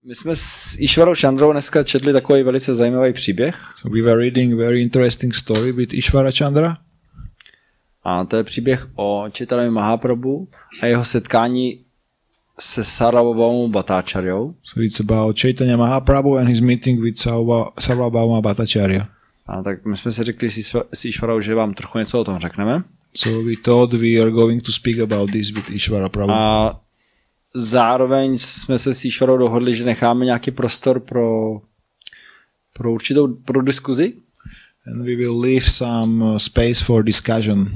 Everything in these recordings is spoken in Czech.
My jsme s Ishwarou Chandrou dneska četli takový velice zajímavý příběh. So we were reading a very interesting story with Ishvara Chandra. A to je příběh o Chaitanya Mahaprabhu a jeho setkání se Sarvabhauma Bhattacharjou. So it's about Chaitanya Mahaprabhu and his meeting with Sarvabhauma Bhattacharya. A tak my jsme si řekli s Ishwarou, že vám trochu něco o tom řekneme. So we thought we are going to speak about this with Ishvara Prabhu. A zároveň jsme se s Ishwarou dohodli, že necháme nějaký prostor pro diskuzi. And we will leave some space for discussion.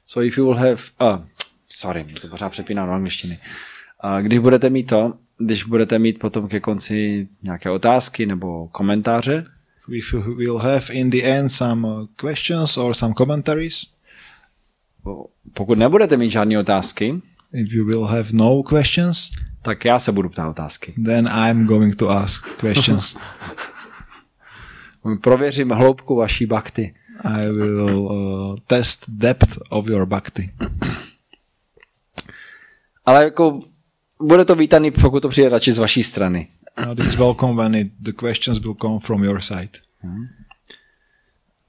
So if you will have... sorry, mě to pořád přepínám do angličtiny. Když budete mít potom ke konci nějaké otázky nebo komentáře, If you will have in the end some questions or some commentaries. Pokud nebudete mít žádné otázky, if you will have no questions, tak já se budu ptát otázky. Then I'm going to ask questions. Prověřím hloubku vaší bhakti. I will test depth of your bhakti. Ale jako bude to vítaný, pokud to přijde radši z vaší strany. It's welcome when the questions will come from your side.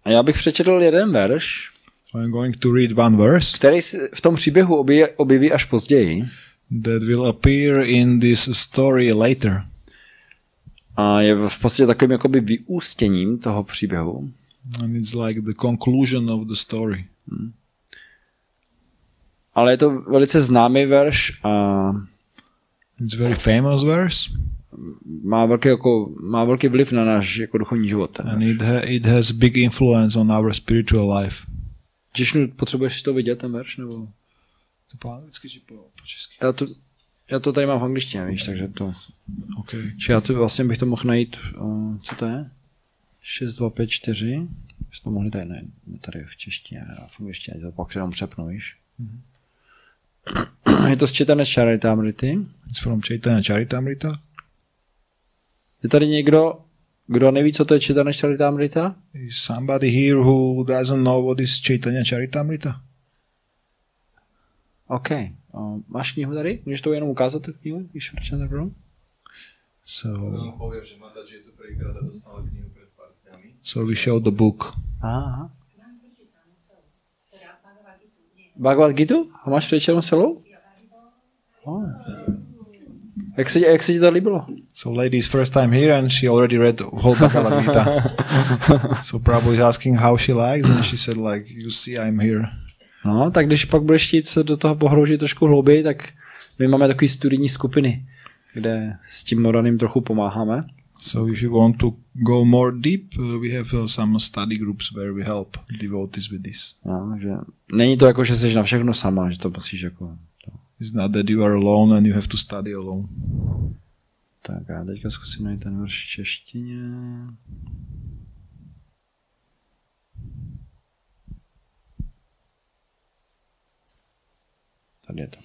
A já bych přečetl jeden verš, I'm going to read one verse, který v tom příběhu objeví až později. That will appear in this story later. A je v podstatě takovým jakoby vyústěním toho příběhu. And it's like the conclusion of the story. Ale je to velice známý verš a it's very famous verse. Má velký vliv na náš jako duchovní život. And it has big influence on our spiritual life. Čišnu, potřebuješ to vidět, ten verš? Nebo? To po anglicky či po česky? Já to tady mám v angličtině, víš, takže to... Okay. Či já to vlastně bych to mohl najít, co to je? 6, 2, 5, 4. Jste to mohli tady v češtině a v angličtině, to pak se tam přepnu, víš. Je to z Chaitanya Charitamrity. It's from Chaitanya Charitamrita. Je tady někdo, kdo neví, co to je Chaitanya Charitamrita? Is somebody here who doesn't know what is Chaitanya Charitamrita? OK. Máš knihu tady? Můžeš to jenom ukázat, tu knihu? So we show the book. Aha. Bhagavad Gita? A máš přečtenou celou? Jak se ti to líbilo? So lady's first time here and she already read whole Bhagavad Gita. So Prabhu is asking how she likes and she said like, you see I'm here. No, tak když pak budeš chtít se do toho pohroužit trošku hlouběji, tak my máme takový studijní skupiny, kde s tím modaným trochu pomáháme. So if you want to go more deep, we have some study groups where we help devotees with this. No, že není to jako, že jsi na všechno sama, že to musíš jako... It's not that you are alone and you have to study alone. Tak já teďka zkusím najít ten verš v češtině. Tady je to.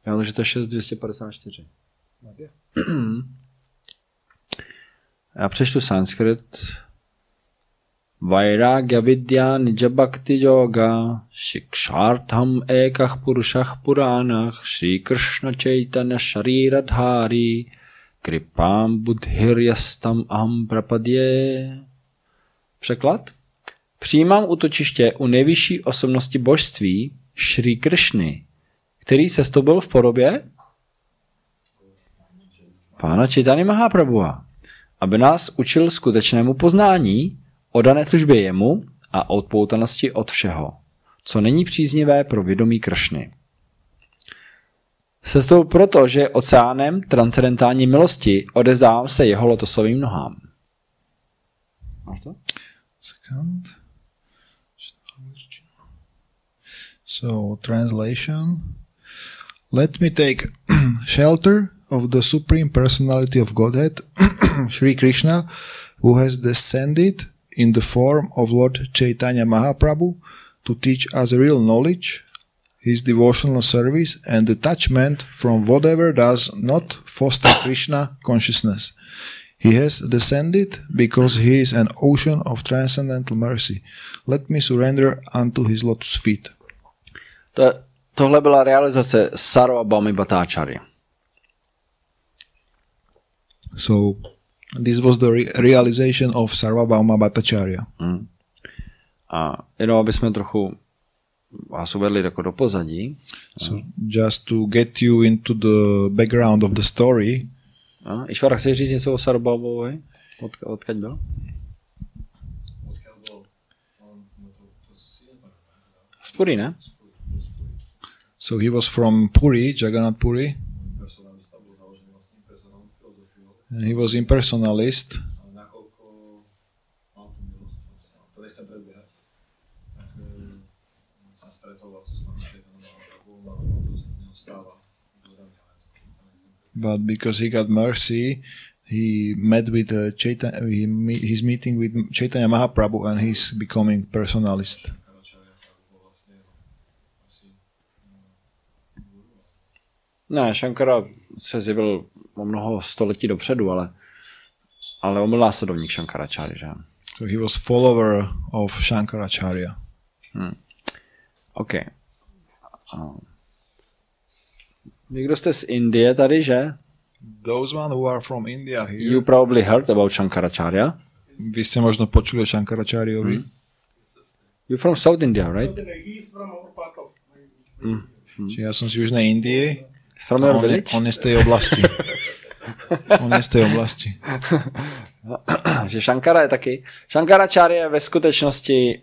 Já myslím, že to je 6.254. Já přečtu sanskrit. Vairagya vidya nija bhakti yoga shikshartham ekah purushah puranah Shri Krišna Chaitanya Shariradhari kripam buddhiryastam aham prapadye. Překlad? Přijímám útočiště u nejvyšší osobnosti božství Shri Krišny, který sestoupil v podobě Pána Chaitanya Mahaprabhua, aby nás učil skutečnému poznání, oddané službě jemu a odpoutanosti od všeho, co není příznivé pro vědomí Krišny. Sestoupil proto, že oceánem transcendentální milosti odezdávám se jeho lotosovým nohám. Máš to? Second. So, translation. Let me take shelter of the Supreme Personality of Godhead, Sri Krishna, who has descended in the form of Lord Chaitanya Mahaprabhu to teach us real knowledge, his devotional service and detachment from whatever does not foster Krishna consciousness. He has descended because he is an ocean of transcendental mercy. Let me surrender unto his lotus feet. Tohle byla realizace Sarvabhauma Bhattacharya. So this was the realization of Sarvabhauma Bhattacharya. A jenom aby jsme trochu vás uvedli jako do pozadí. So just to get you into the background of the story. Išvara, chceš říct něco o Sarvabhaumovi? Odkud byl? Z Puri, ne? So he was from Puri, Jagannath Puri. And he was impersonalist. But because he got mercy, he met with he's meeting with Chaitanya Mahaprabhu and he's becoming personalist. Ne, Shankara se zjevil o mnoho století dopředu, ale on byl následovník Shankaracharya, že? So he was follower of Shankaracharya. OK. Vy, kdo jste z Indie tady, že? Those one who are from India here. You probably heard about Shankaracharya. Vy ste možno počuli o Shankaracharyovi. You're from South India, right? He's from our part of Čiže ja som z Južnej Indie. From your village? On je z tej oblasti. On je z tej oblasti. Že Shankara je taky. Shankaracharya je ve skutečnosti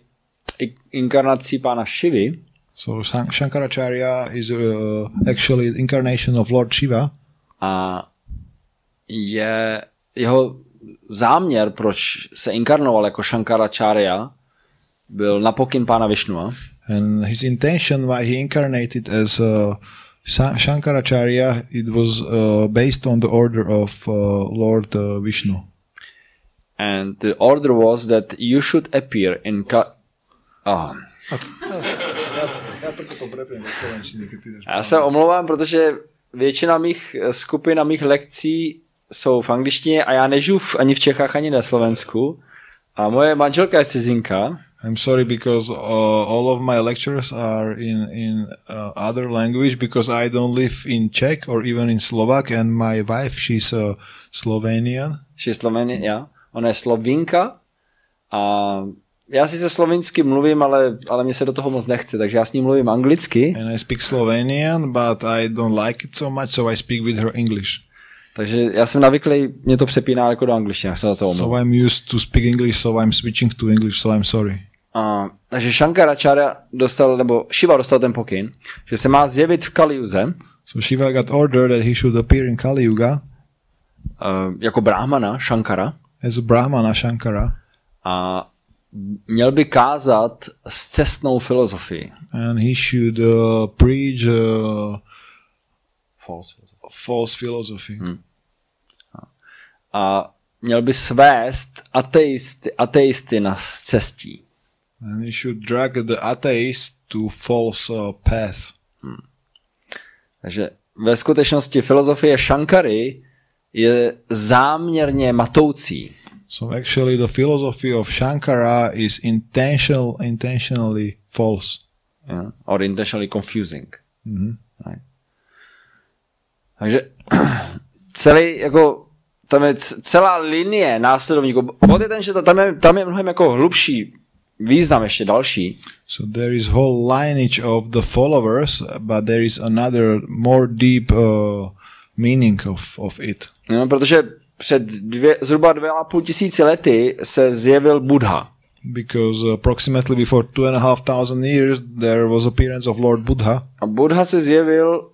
inkarnací pána Shivy. So Shankaracharya is actually incarnation of Lord Shiva. A jeho záměr, proč se inkarnoval jako Shankaracharya, byl na pokyn pána Vishnua. And his intention why he incarnated as Shankaracharya, it was based on the order of Lord Vishnu. And the order was that you should appear in Já se omlouvám, protože většina mých skupin a mých lekcí jsou v angličtině a já nežiju ani v Čechách, ani na Slovensku. A moje manželka je cizinka. I'm sorry because all of my lectures are in other language because I don't live in Czech or even in Slovak and my wife, she's Slovenian. She's Slovenian, yeah. Ona je Slovinka a já si se slovinsky mluvím, ale mě se do toho moc nechce, takže já s ní mluvím anglicky. And I speak Slovenian, but I don't like it so much, so I speak with her English. Takže já jsem navyklý, mě to přepíná jako do angličtiny, já se za to omlouvám. So I'm used to speak English, so I'm switching to English, so I'm sorry. Takže Shankaracharya dostal, nebo Shiva dostal ten pokyn, že se má zjevit v Kaliuze. So Shiva got order that he should appear in Kali Yuga. Jako brahmana, Shankara. As a brahmana, Shankara. A měl by kázat scestnou filozofii. And he should preach false philosophy. A měl by svést ateisty na cestí. And he should drag the atheists to false path. Takže ve skutečnosti filozofie Shankary je záměrně matoucí. So actually the philosophy of Shankara is intentionally false. Yeah? Or intentionally confusing. Mm-hmm. Right. Takže celý, jako, tam je celá linie následovníků. Bod je ten, že tam je mnohem jako hlubší význam ještě další. So there is whole lineage of the followers, but there is another more deep meaning of it. No, protože před zhruba 2,5 tisíci lety se zjevil Buddha. Because approximately before 2,500 years there was appearance of Lord Buddha. A Buddha se zjevil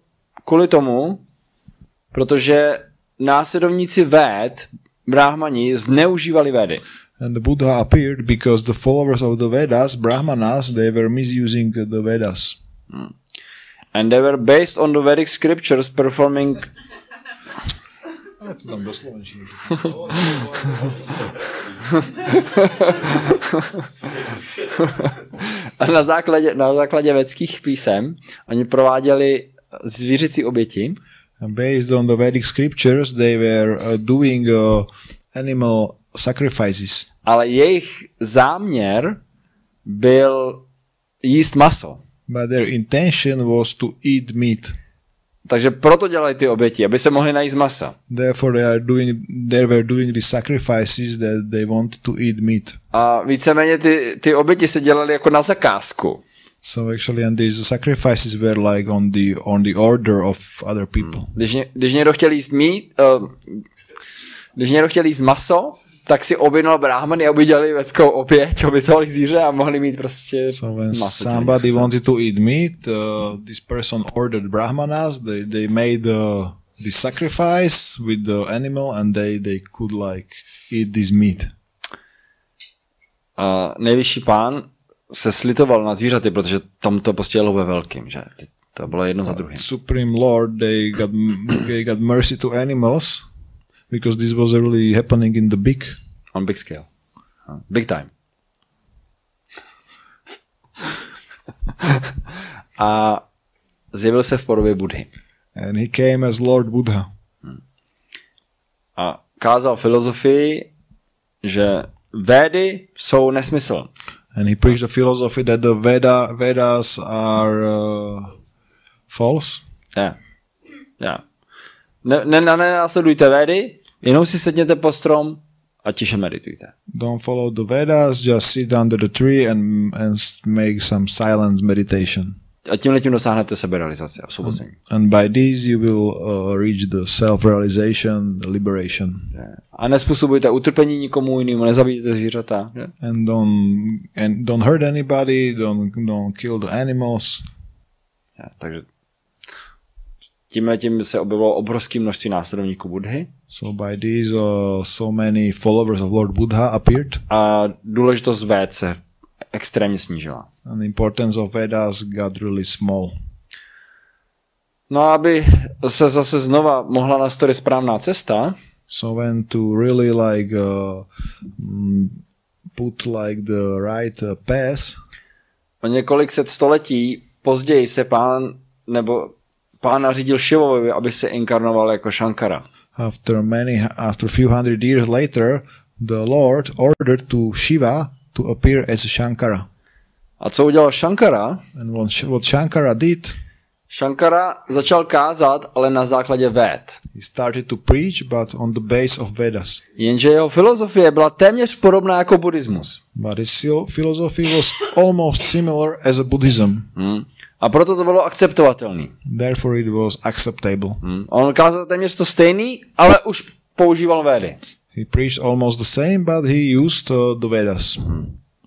kvůli tomu, protože následovníci Véd, brahmani, zneužívali Védy. And the Buddha appeared because the followers of the Vedas, Brahmanas, they were misusing the Vedas. And they were based on the Vedic scriptures performing a na základě védských písem oni prováděli zvířecí oběti. And based on the Vedic scriptures, they were doing animal sacrifices. Ale jejich záměr byl jíst maso. But their intention was to eat meat. Takže proto dělají ty oběti, aby se mohli najíst masa. Therefore they were doing the sacrifices that they wanted to eat meat. A víceméně ty oběti se dělaly jako na zakázku. So actually, and these sacrifices were like on the order of other people. Když někdo chtěl jíst když někdo chtěl jíst maso, tak si objednal bráhmany, aby dělali veckou oběť, obětovali zvíře a mohli mít prostě so when maso. Somebody wanted to eat meat, this person ordered brahmanas, they made the sacrifice with the animal and they could like eat this meat. A nejvyšší pán se slitoval na zvířaty, protože tam to prostě jelo ve velkým, že? To bylo jedno za druhým. Supreme Lord, they got mercy to animals because this was really happening in the on big scale. Big time. A zjevil se v podobě Budhy. And he came as Lord Buddha. A kázal filozofii, že Védy jsou nesmysl. And he preached the philosophy that the Vedas are false. Yeah. Nenásledujte Védy, jenom si sedněte pod strom a tiše meditujte. Don't follow the Vedas, just sit under the tree and make some silence meditation. A tímhletím dosáhnete seberealizace a osvobození. And by this you will reach the self-realization, the liberation. A nespůsobujte utrpení nikomu jinému, nezabijte zvířata. And don't hurt anybody, don't kill the animals. Takže tímhletím se objevilo obrovské množství následovníků Budhy. So by this so many followers of Lord Buddha appeared. A důležitost Véd se extrémně snížila. And the importance of Vedas got really small. No, aby se zase znova mohla nastolit správná cesta, so when to really like put like the right path, o několik set století později se pán nařídil Šivovi, aby se inkarnoval jako Shankara. After a few hundred years later, the Lord ordered to Shiva to appear as Shankara. A co udělal Shankara? And what Shankara did? Shankara začal kázat, ale na základě Véd. He started to preach, but on the base of Vedas. Jenže jeho filozofie byla téměř podobná jako buddhismus. But his philosophy was almost similar as a Buddhism. A proto to bylo akceptovatelný. Therefore it was acceptable. On kázal téměř to stejný, ale už používal Védy. He preached almost the same, but he used the Vedas.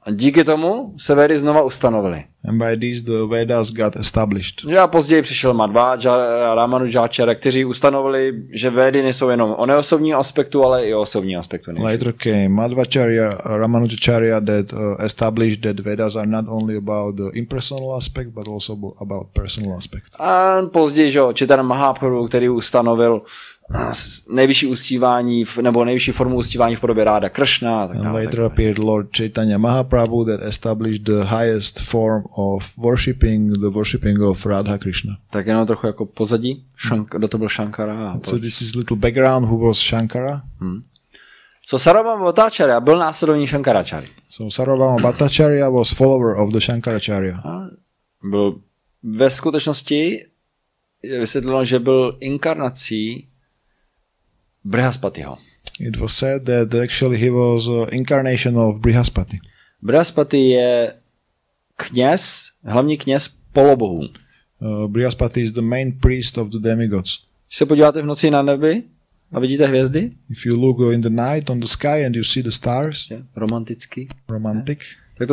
A díky tomu se Védy znova ustanovily. And by this the Vedas got established. A později přišel Madhváčarya a Ramanujáčarya, kteří ustanovili, že Védy nejsou jenom o neosobním aspektu, ale i o osobním aspektu. Later came Madhváčarya, Ramanujáčarya that established that Vedas are not only about the impersonal aspect, but also about personal aspect. A později, že Chaitanya Mahaprabhu, který ustanovil nejvyšší uctívání nebo nejvyšší formu uctívání v podobě Ráda Krišna. And later appeared Lord Chaitanya Mahaprabhu that established the highest form of worshipping of Radha Krishna. Tak jenom trochu jako pozadí. Kdo to byl Shankara? So this is little background who was Shankara. So Sarvabhauma Bhattacharya byl následovník Shankaracharya. So Sarvabhauma Bhattacharya was follower of the Shankaracharya. Byl ve skutečnosti je vysvětleno, že byl inkarnací Brihaspatiho. It was said that actually he was incarnation of Brihaspati. Brihaspati je hlavní kněz polobohů. Brihaspati is the main priest of the demigods. Když se podíváte v noci na nebi a vidíte hvězdy? If you look in the night on the sky and you see the stars. Romantický. Romantic. Tak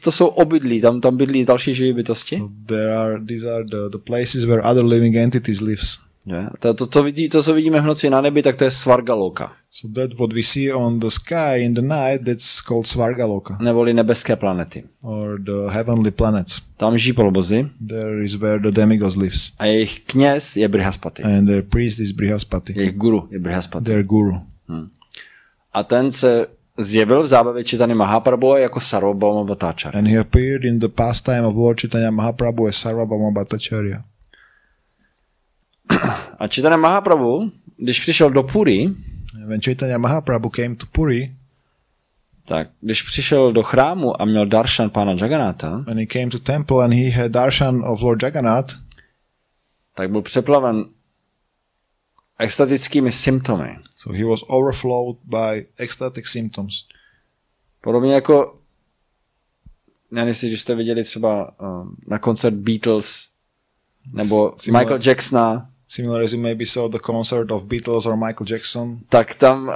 to jsou obydlí, tam bydlí další živé bytosti. So these are the places where other living entities lives. To, co vidíme v noci na nebi, tak to je Svargaloka. So that what we see on the sky in the night, that's called Svargaloka. Neboli nebeské planety. Or the heavenly planets. Tam žijí polobozy. There is where the demigods lives. A jejich kněz je Brihaspati. And their priest is Brihaspati. Jejich guru je Brihaspati. Their guru. A ten se zjevil v zábavě Chaitanya Mahaprabhu jako Sarvabhauma Bhattacharya. And he appeared in the pastime of Lord Chaitanya Mahaprabhu as Sarvabhauma Bhattacharya. A Chaitanya Mahaprabhu, když přišel do Puri, when Chaitanya Mahaprabhu came to Puri, tak když přišel do chrámu a měl darshan pána Jagannatha, when he came to temple and he had darshan of Lord Jagannath, tak byl přeplaven extatickými symptomy. So he was overflowed by ecstatic symptoms. Podobně jako, nevím, když jste viděli třeba na koncert Beatles nebo Michael Jacksona. Similar as you maybe saw the concert of Beatles or Michael Jackson. Tak tam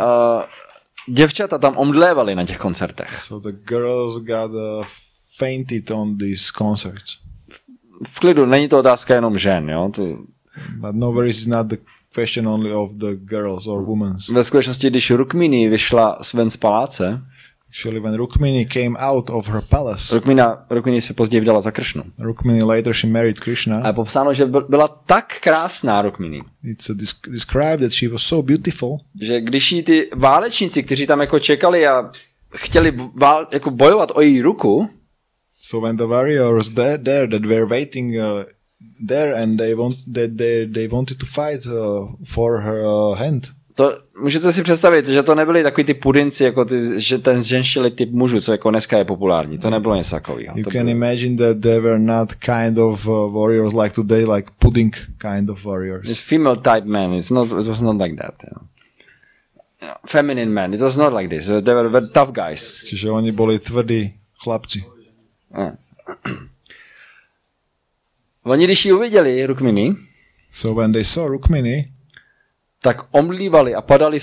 děvčata tam omdlévaly na těch koncertech. So the girls got fainted on these concerts. V klidu, není to otázka jenom žen, jo? But no worries, is not the question only of the girls or women. Ve skutečnosti, když Rukmini vyšla ven z paláce, actually when Rukmini came out of her palace, Rukmini se později vdala za Krišnu. Rukmini later she married Krishna. A je popsáno, že byla tak krásná Rukmini. It's described that she was so beautiful. Že když jí ty válečníci, kteří tam jako čekali a chtěli jako bojovat o její ruku, so when the warriors there that were waiting there and they wanted to fight for her hand. To můžete si představit, že to nebyli takový ty pudinci, jako že ten ženšili typ mužů, co jako dneska je populární. To nebylo něco takového. You can imagine that they were not kind of warriors like today, like pudding kind of warriors. It's female type men. It was not like that. Feminine men. It was not like this. They were very tough guys. Čiže oni boli tvrdí chlapci. Oni, když ji uviděli, Rukmini, so when they saw Rukmini, tak omdlívali a padali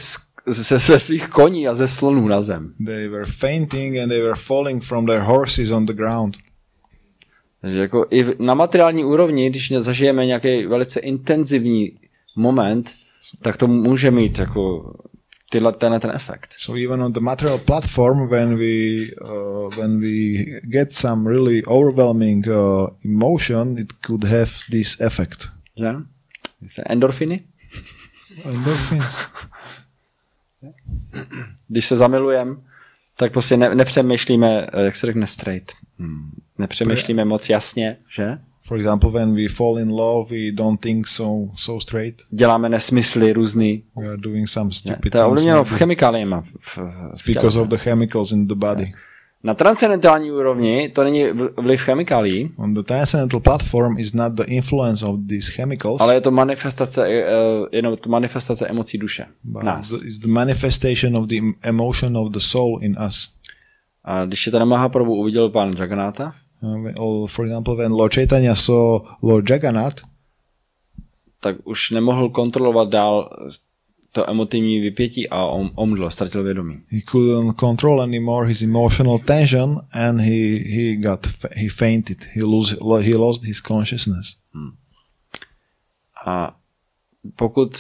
ze svých koní a ze slonů na zem. They were fainting and they were falling from their horses on the ground. Takže jako i na materiální úrovni, když zažijeme nějaký velice intenzivní moment, tak to může mít jako ten efekt. So even on the material platform, when we get some really overwhelming emotion, it could have this effect. Že? Endorfiny? Endorphins. Když se zamilujeme, tak prostě nepřemýšlíme, jak se řekne straight. Nepřemýšlíme moc jasně, že? For example, when we fall in love, we don't think so straight. Děláme nesmysly různý. We are doing some stupid things. To je ovlivněno chemikáliemi. Because of the chemicals in the body. Na transcendentální úrovni to není vliv chemikálií. On the transcendental platform is not the influence of these chemicals. Ale je to manifestace emocí duše. Nás. It's the manifestation of the emotion of the soul in us. A když je ten Mahaprabhu uviděl pán Jagannatha, for example, when Lord Chaitanya saw Lord Jagannath, tak už nemohl kontrolovat dál to emotivní vypětí a omdl, ztratil vědomí. He couldn't control anymore his emotional tension and he fainted. He lost his consciousness. A pokud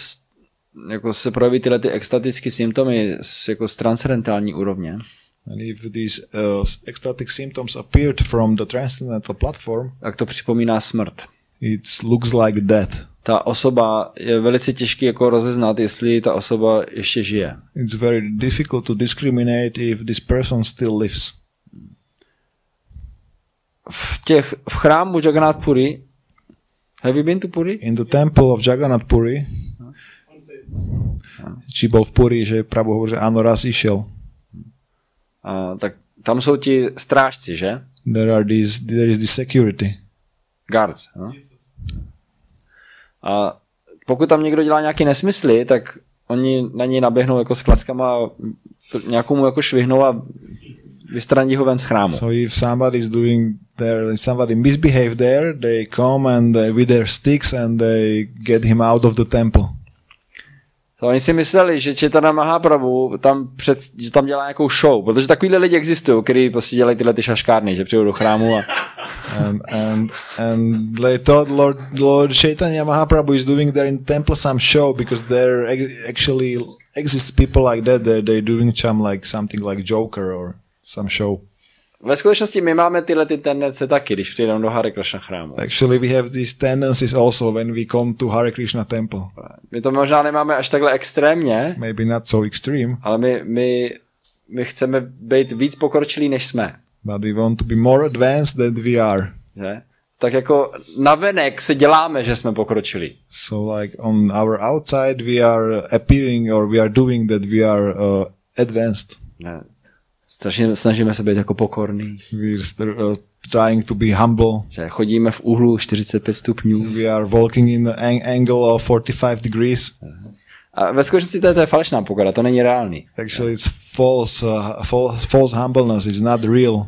jako se projeví tyhle ty extatické symptomy jako z transcendentální úrovně, and if these ecstatic symptoms appeared from the transcendental platform, tak to připomíná smrt. It looks like death. Ta osoba je velice těžké jako rozeznat, jestli ta osoba ještě žije. It's very difficult to discriminate if this person still lives. V chrámu Jagannath Puri, have you been to Puri? In the temple of Jagannath Puri, či bol v Puri, že Prabhu hovorí, že áno, raz išiel. Tak tam jsou ti strážci, že? There is the security. Guards. No? A pokud tam někdo dělá nějaké nesmysly, tak oni na něj naběhnou jako s klackama a nějakomu jako švihnou a vystraní ho ven z chrámu. So if somebody is doing there, somebody misbehave there, they come and with their sticks and they get him out of the temple. So oni si mysleli, že Chaitanya Mahaprabhu že tam dělá nějakou show, protože takovýhle lidi existují, kteří prostě dělají tyhle ty šaškárny, že přijdou do chrámu a and they thought Lord Chaitanya Mahaprabhu is doing there in the temple some show because there actually exists people like that. They're doing something like Joker or some show. Ve skutečnosti my máme tyhle ty tendence taky, když přijdeme do Hare Krishna chrámu. Actually we have these tendencies also when we come to Hare Krishna temple. My to možná nemáme až takhle extrémně. Maybe not so extreme. Ale my chceme být víc pokročilí, než jsme. But we want to be more advanced than we are. Že? Tak jako navenek se děláme, že jsme pokročili. So like on our outside we are appearing or we are doing that we are advanced. Ne. Snažíme se být jako pokorný. We're trying to be humble. Že chodíme v úhlu 45 stupňů. We are walking in the angle of 45 degrees. A ve skutečnosti to je falešná pokora, to není reálný. Actually, it's false humbleness. It's not real.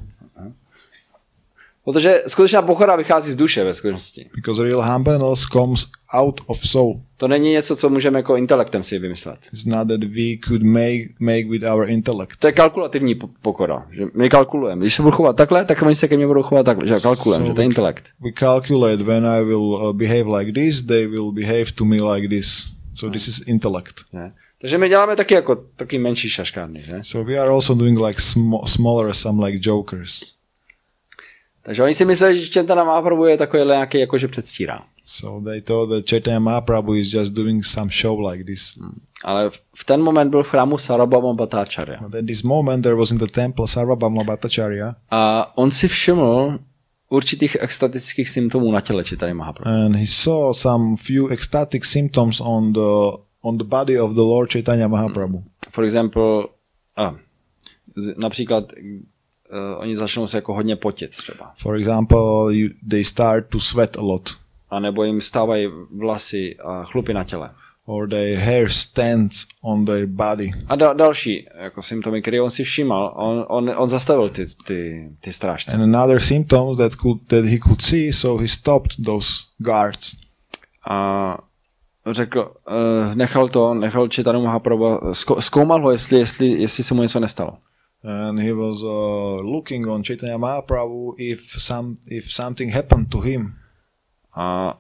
Protože skutečná pokora vychází z duše ve skutečnosti. Because real humbleness comes out of soul. To není něco, co můžeme jako intelektem si vymyslet. It's not that we could make with our intellect. To je kalkulativní pokora. Že my kalkulujeme. Když se budu chovat takhle, tak oni se ke mně budou chovat takhle. Že kalkulujeme, že to je intelekt. We calculate when I will behave like this, they will behave to me like this. So this is intellect. Ne? Takže my děláme taky menší šaškárny. Ne? So we are also doing like smaller some like jokers. Takže oni si mysleli, že Chaitanya Mahaprabhu je takový nějaký jakože předstírá. So they thought that Chaitanya Mahaprabhu is just doing some show like this. Ale v ten moment byl v chrámu Sarvabhauma Bhattacharya. But at this moment there was in the temple Sarvabhauma Bhattacharya. A on si všiml určitých extatických symptomů na těle Chaitanya Mahaprabhu. And he saw some few ecstatic symptoms on the body of the Lord Chaitanya Mahaprabhu. For example, například oni začnou se jako hodně potit třeba. For example, they start to sweat a lot. A nebo jim stávají vlasy a chlupy na těle. Or their hair stands on their body. A další jako symptomy, které on si všímal, on zastavil ty strážce. And another symptoms that he could see, so he stopped those guards. A řekl, nechal Chaitanya Mahaprabhu, zkoumal ho, jestli se mu něco nestalo. And he was looking on Chaitanya Mahaprabhu if something happened to him. A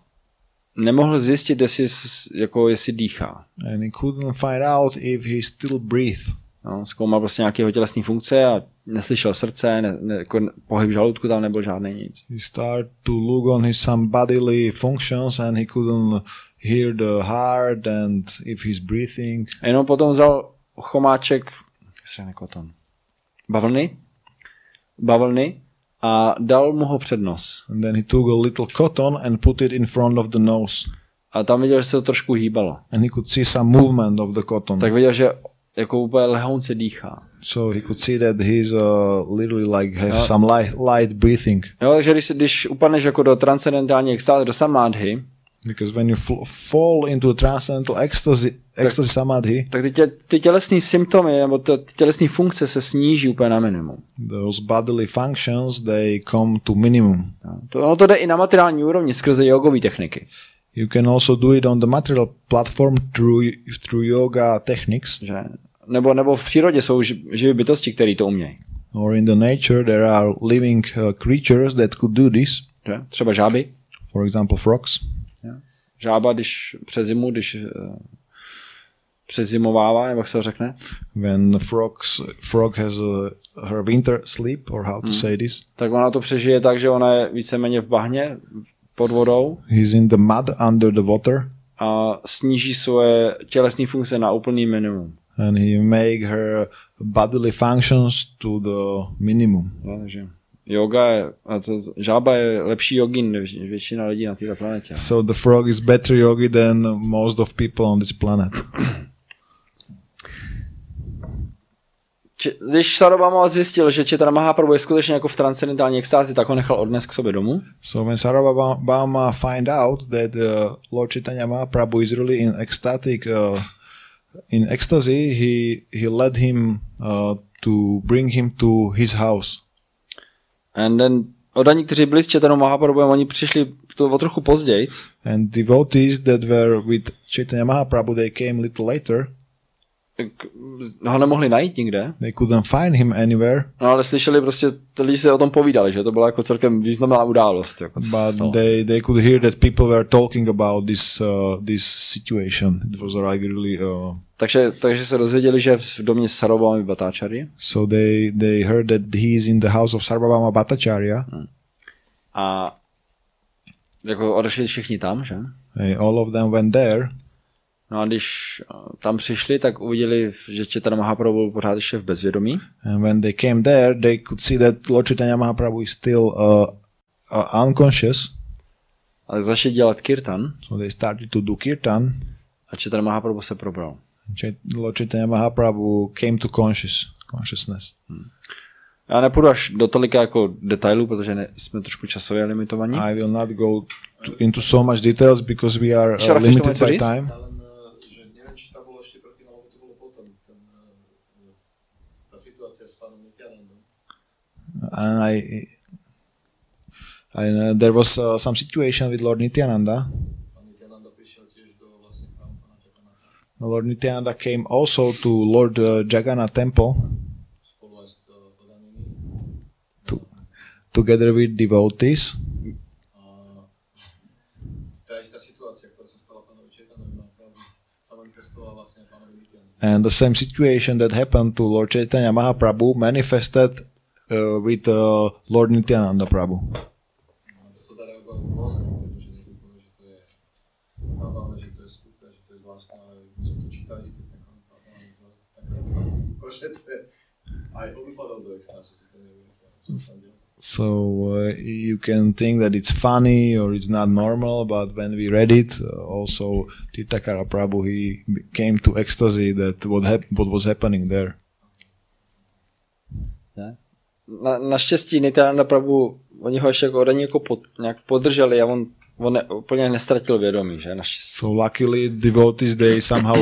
nemohl zjistit, jestli dýchá. And he couldn't find out if he still breathed. No, zkoumal prostě nějaké tělesné funkce a neslyšel srdce, jako pohyb žaludku tam nebyl žádný nic. He started to look on his some bodily functions and he couldn't hear the heart and if he's breathing. A jenom potom vzal chomáček bavlny a dal mu ho před nos. And then he took a little cotton and put it in front of the nose. A tam viděl, že se to trošku hýbalo. And he could see some movement of the cotton. Tak viděl, že jako úplně lehonce dýchá. So he could see that he's literally like have some light breathing. Jo, takže když upadneš jako do transcendentální extáze, do samádhy, because when you fall into transcendental ecstasy samadhi, tak ty tělesné symptomy nebo ty tělesné funkce se sníží úplně na minimum. Those bodily functions, they come to minimum. To jde i na materiální úrovni skrze jogové techniky. You can also do it on the material platform through yoga techniques. Že? Nebo v přírodě jsou živé bytosti, které to umějí. Or in the nature there are living creatures that could do this. Že? Třeba žáby. For example, frogs. Žába, když přezimovává, nebo jak se to řekne? When frog has her winter sleep, or how to say this. Tak ona to přežije tak, že ona je víceméně v bahně, pod vodou. He's in the mud under the water. A sníží svoje tělesné funkce na úplný minimum. And he make her bodily functions to the minimum. Takže žába je lepší jogin než většina lidí na této planetě. So the frog is better yogi than most of people on this planet. Když Sarvabhauma zjistil, že Chaitanya Mahaprabhu je skutečně jako v transcendentální extázi, tak ho nechal odnést k sobě domů. So when Sarvabhauma find out that Lord Chaitanya Mahaprabhu is really in ecstatic in ecstasy, he led him to bring him to his house. And then oddaní, kteří byli s Chaitanya Mahaprabhuem, oni přišli o trochu později. And devotees that were with Chaitanya Mahaprabhu, they came a little later. Ho nemohli najít nikde. They couldn't find him anywhere. No ale slyšeli prostě, lidi se o tom povídali, že to byla jako celkem významná událost. Jako but they could hear that people were talking about this situation. It was like really. Takže se dozvěděli, že v domě Sarvabhauma Bhattacharya. So they heard that he is in the house of Sarvabhauma Bhattacharya. A jako odešli všichni tam, že? All of them went there. No a když tam přišli, tak uviděli, že Chaitanya Mahaprabhu byl pořád ještě v bezvědomí. And when they came there, they could see that Lord Chaitanya Mahaprabhu is still unconscious. Ale začali dělat kirtan. So they started to do kirtan. A Chaitanya Mahaprabhu se probral. Lord Chaitanya Mahaprabhu came to consciousness. Já nepůjdu až do tolika jako detailů, protože jsme trošku časově limitovaní. I will not go into so much details because we are limited by time. And there was some situation with Lord Nityananda. Lord Nityananda came also to Lord Jagannath temple together with devotees. And the same situation that happened to Lord Chaitanya Mahaprabhu manifested with Lord Nityananda Prabhu. So you can think that it's funny or it's not normal, but when we read it, also Tirthakara Prabhu, he came to ecstasy that what was happening there. Naštěstí Nityananda Prabhu, oni ho ještě jako odaní jako nějak podrželi a on úplně nestratil vědomí, že? Naštěstí. So luckily devotees, they somehow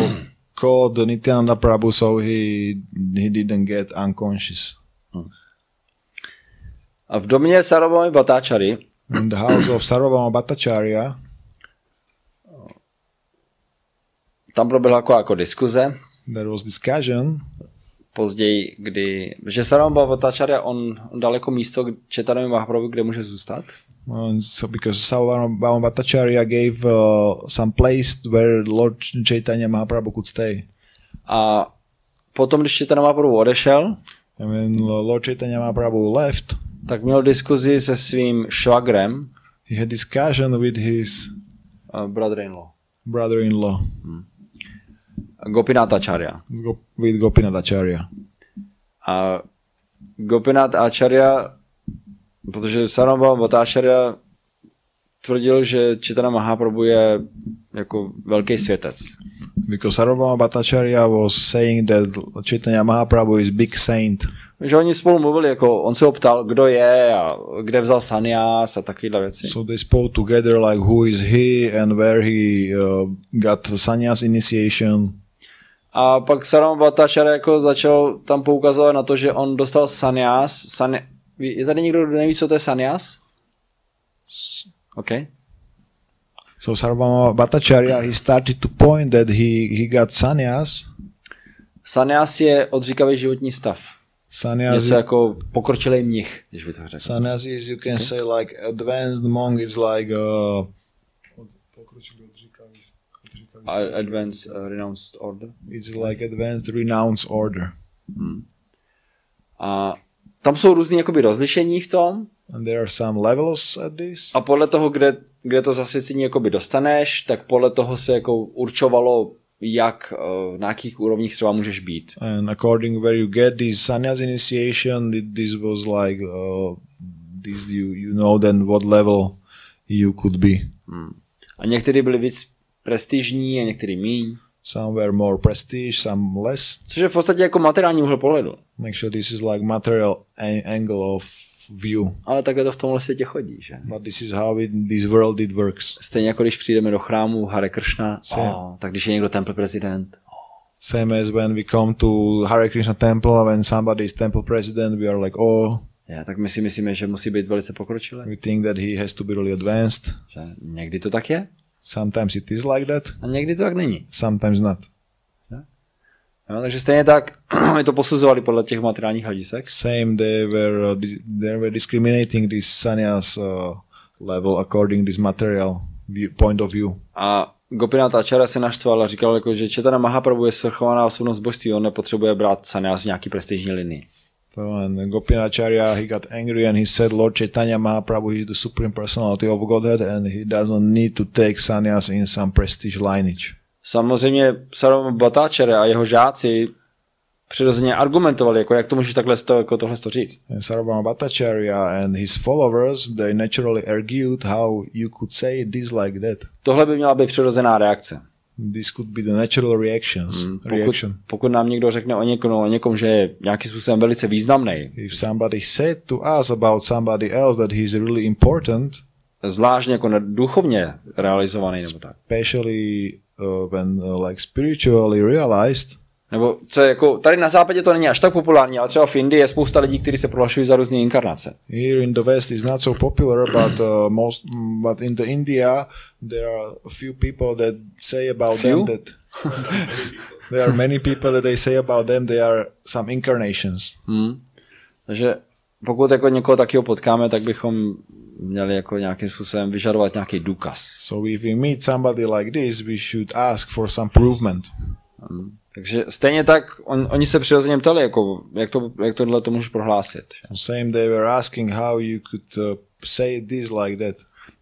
called Nityananda Prabhu, so he didn't get unconscious. A v domě Sarvabhauma Bhattacharya, in the house of Sarvabhauma Bhattacharya, tam proběhla jako diskuze. There was discussion. Později, že Sarvabhauma Bhattacharya on dal jako místo Chaitanya Mahaprabhu, kde může zůstat. So because Sarvabhauma Bhattacharya gave some place where Lord Chaitanya Mahaprabhu could stay. A potom, když Chaitanya Mahaprabhu odešel, and when Lord Chaitanya Mahaprabhu left, tak měl diskuzi se svým švagrem. He had discussion with his brother-in-law. Gopinathacharya. With Gopinathacharya. A Gopinathacharya, protože Sarvabhauma Bhattacharya tvrdil, že Chaitanya Mahaprabhu je jako velký světec. Because Sarvabhauma Bhattacharya was saying that Chaitanya Mahaprabhu is big saint. Že oni spolu mluvili, jako on se ho ptal, kdo je a kde vzal sannyas a takovéhle věci. So they spoke together like who is he and where he got sannyas initiation. A pak Sarvabhauma Bhattacharya jako začal tam poukazovat na to, že on dostal sannyas. Je tady někdo, kdo neví, co to je sannyas? Okay. So Sarvabhauma Bhattacharya, he started to point that he got sannyas. Sannyas je odříkavý životní stav. Sannyas je jako pokročilý mnich, když by to řekl. Sannyas is, you can say like advanced monk, is like advanced renounced order. It's like advanced renounced order. A tam jsou různý jakoby rozlišení v tom. And there are some levels at this. A podle toho, kde to zasvěcení jakoby dostaneš, tak podle toho se jako určovalo, jak na jakých úrovních třeba můžeš být. And according where you get this sannyas initiation, this was like this you know then what level you could be. A některý byli víc prestižní a některý míň. Some were more prestige, some less. Což je v podstatě jako materiální úhel pohledu. Actually this is like material angle of view. Ale takhle to v tomhle světě chodí, že? But this is how this world it works. Stejně jako když přijdeme do chrámu Hare Krišna, tak když je někdo temple president. Same as when we come to Hare Krishna temple, when somebody is temple president, we are like, oh. Tak my si myslíme, že musí být velice pokročilý. We think that he has to be really advanced. Že někdy to tak je. Sometimes it is like that. A někdy to tak není. Sometimes not. No, takže stejně tak my to posuzovali podle těch materiálních hledisek. Same, they were discriminating this sannyas level according this material point of view. A Gopinathacharya se naštval a říkal, jako, že Chaitanya Mahaprabhu je svrchovaná osobnost božství, on nepotřebuje brát sannyas v nějaký prestižní linii. So and Gopinathacharya, he got angry and he said, Lord Chaitanya Mahaprabhu is the supreme personality of Godhead and he doesn't need to take sannyas in some prestige lineage. Samozřejmě Sarvabhauma Bhattacharya a jeho žáci přirozeně argumentovali, jako jak to můžeš takhle tohle říct. And Sarvabhauma Bhattacharya and his followers, they naturally argued how you could say this like that. Tohle by měla být přirozená reakce. This could be the natural reaction. Pokud nám někdo řekne o někom, že je nějakým způsobem velice významný. If somebody said to us about somebody else that he is really important, zvláštně jako duchovně realizovaný nebo tak. Especially when like spiritually realized. Nebo co je jako, tady na západě to není až tak populární, ale třeba v Indii je spousta lidí, kteří se prohlašují za různé inkarnace. Here in the West is not so popular, but in the India there are a few people that say about them that there are many people that they say about them they are some incarnations. Takže pokud jako někoho takového potkáme, tak bychom měli jako nějakým způsobem vyžadovat nějaký důkaz. So if we meet somebody like this, we should ask for some provement. Takže stejně tak oni se přirozeně ptali, jako, jak tohle to můžeš prohlásit. Same they were asking how you could say this like that.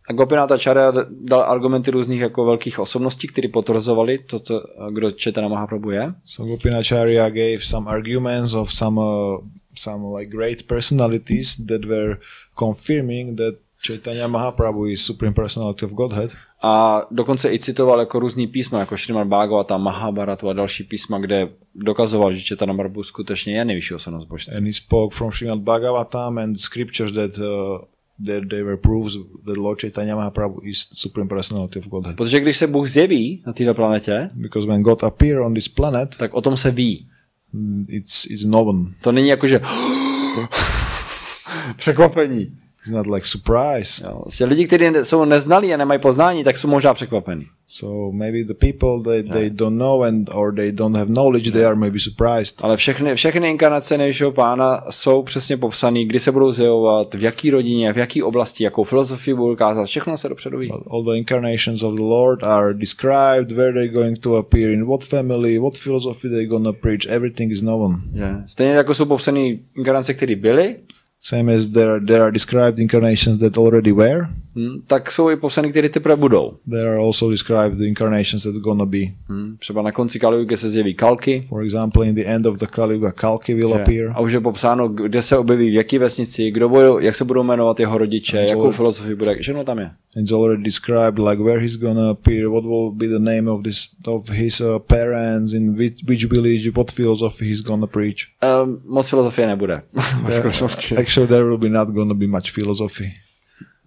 A Gopinatacharya dal argumenty různých jako velkých osobností, které potvrzovali to, kdo Chaitanya Mahaprabhu je. So Gopinatacharya gave some arguments of some like great personalities that were confirming that Chaitanya Mahaprabhu is Supreme Personality of Godhead. A dokonce i citoval jako různý písma, jako Šrimad Bhagavata, Mahabharatu a další písma, kde dokazoval, že Chaitanya Mahaprabhu skutečně je nejvyšší osobnost božství. And he spoke from Šrimad Bhagavatam and scriptures that they were proofs that Lord Chaitanya Mahaprabhu is Supreme Personality of Godhead. Protože když se Bůh zjeví na této planetě, because when God appear on this planet, tak o tom se ví. It's known. To není jako, že překvapení. It's not like surprise. Jo, lidi, kteří jsou neznalí a nemají poznání, tak jsou možná překvapení. So maybe the people they don't know or they don't have knowledge, they are maybe surprised. Ale všechny inkarnace nejvyššího pána jsou přesně popsaný, kdy se budou zjevovat, v jaký rodině, v jaký oblasti, jakou filozofii budou kázat, všechno se dopředu ví. All the incarnations of the Lord are described, where they're going to appear, in what family, what philosophy they're going to preach, everything is known. Stejně jako jsou popsaný inkarnace, které byly, same as there are described incarnations that already were. Tak jsou i popsaný, které teprve budou. There are also described the incarnations that are gonna be. Třeba na konci Kali Yugy se zjeví Kalki. For example, in the end of the Kali Yuga, Kalki will appear. A už je popsáno, kde se objeví, v jaký vesnici, jak se budou jmenovat jeho rodiče, jakou filozofii bude, všechno tam je. It's already described like where he's gonna appear, what will be the name of his parents, in which village, what philosophy he's gonna preach. Moc filozofie nebude. Actually, there will be not gonna be much philosophy.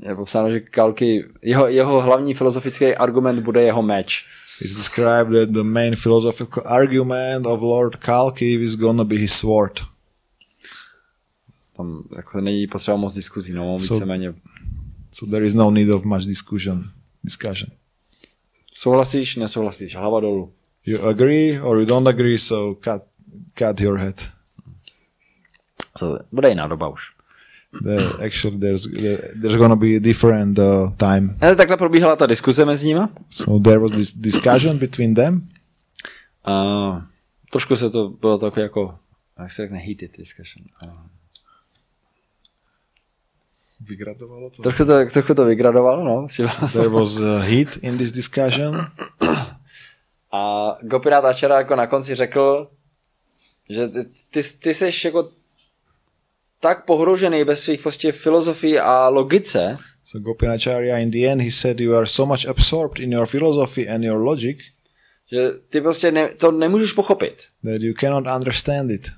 Je popsáno, že Kalki, jeho hlavní filozofický argument bude jeho meč. It's described that the main philosophical argument of Lord Kalki is gonna be his sword. Tam jako není potřeba moc diskuzí, no, víceméně. So there is no need of much discussion. Souhlasíš, nesouhlasíš, hlava dolů. You agree or you don't agree, so cut your head. Bude jiná doba už. Actually, there's gonna be a different time. Ale takhle probíhala ta diskuze mezi nimi. So there was this discussion between them. Trošku se to bylo takové jako, jak se řekne, heated discussion. Vygradovalo to? Trochu to vygradovalo, no. There was heat in this discussion. A Gopinatacharya jako na konci řekl, že ty seš jako tak pohroužený ve svých prostě filozofii a logice. So Gopinatacharya in the end he said you are so much absorbed in your philosophy and your logic, že ty prostě to nemůžeš pochopit. That you cannot understand it.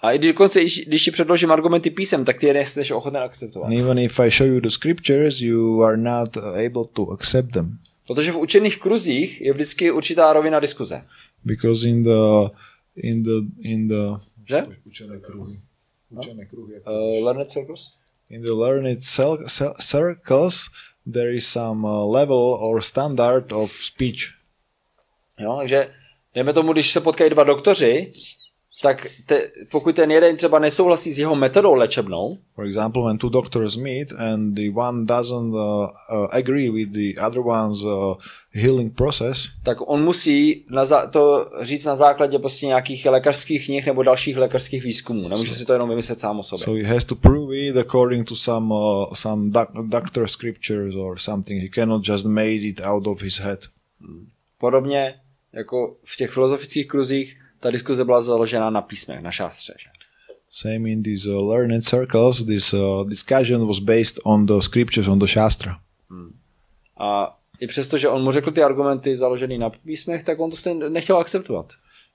A i dokonce, když ti předložím argumenty písem, tak ty je nejsi ochoten akceptovat. And even if I show you the scriptures, you are not able to accept them. Protože v učených kruzích je vždycky určitá rovina diskuze. Because in the že? Učené kruhy. Learned circles? In the learned circles there is some level or standard of speech. Jo, takže dejme tomu, když se potkají dva doktoři, tak pokud ten jeden třeba nesouhlasí s jeho metodou léčebnou, for example, when two doctors meet and the one doesn't agree with the other one's healing process, tak on musí to říct na základě prostě nějakých lékařských knih nebo dalších lékařských výzkumů. Nemůže si to jenom vymyslet sám o sobě. So he has to prove it according to some doctor scriptures or something. He cannot just made it out of his head. Podobně jako v těch filozofických kruzích ta diskuze byla založena na písmech, na šástře. Same in these learned circles, this discussion was based on the scriptures, on the shastra. A i přesto, že on mu řekl ty argumenty založený na písmech, tak on to stejně nechtěl akceptovat.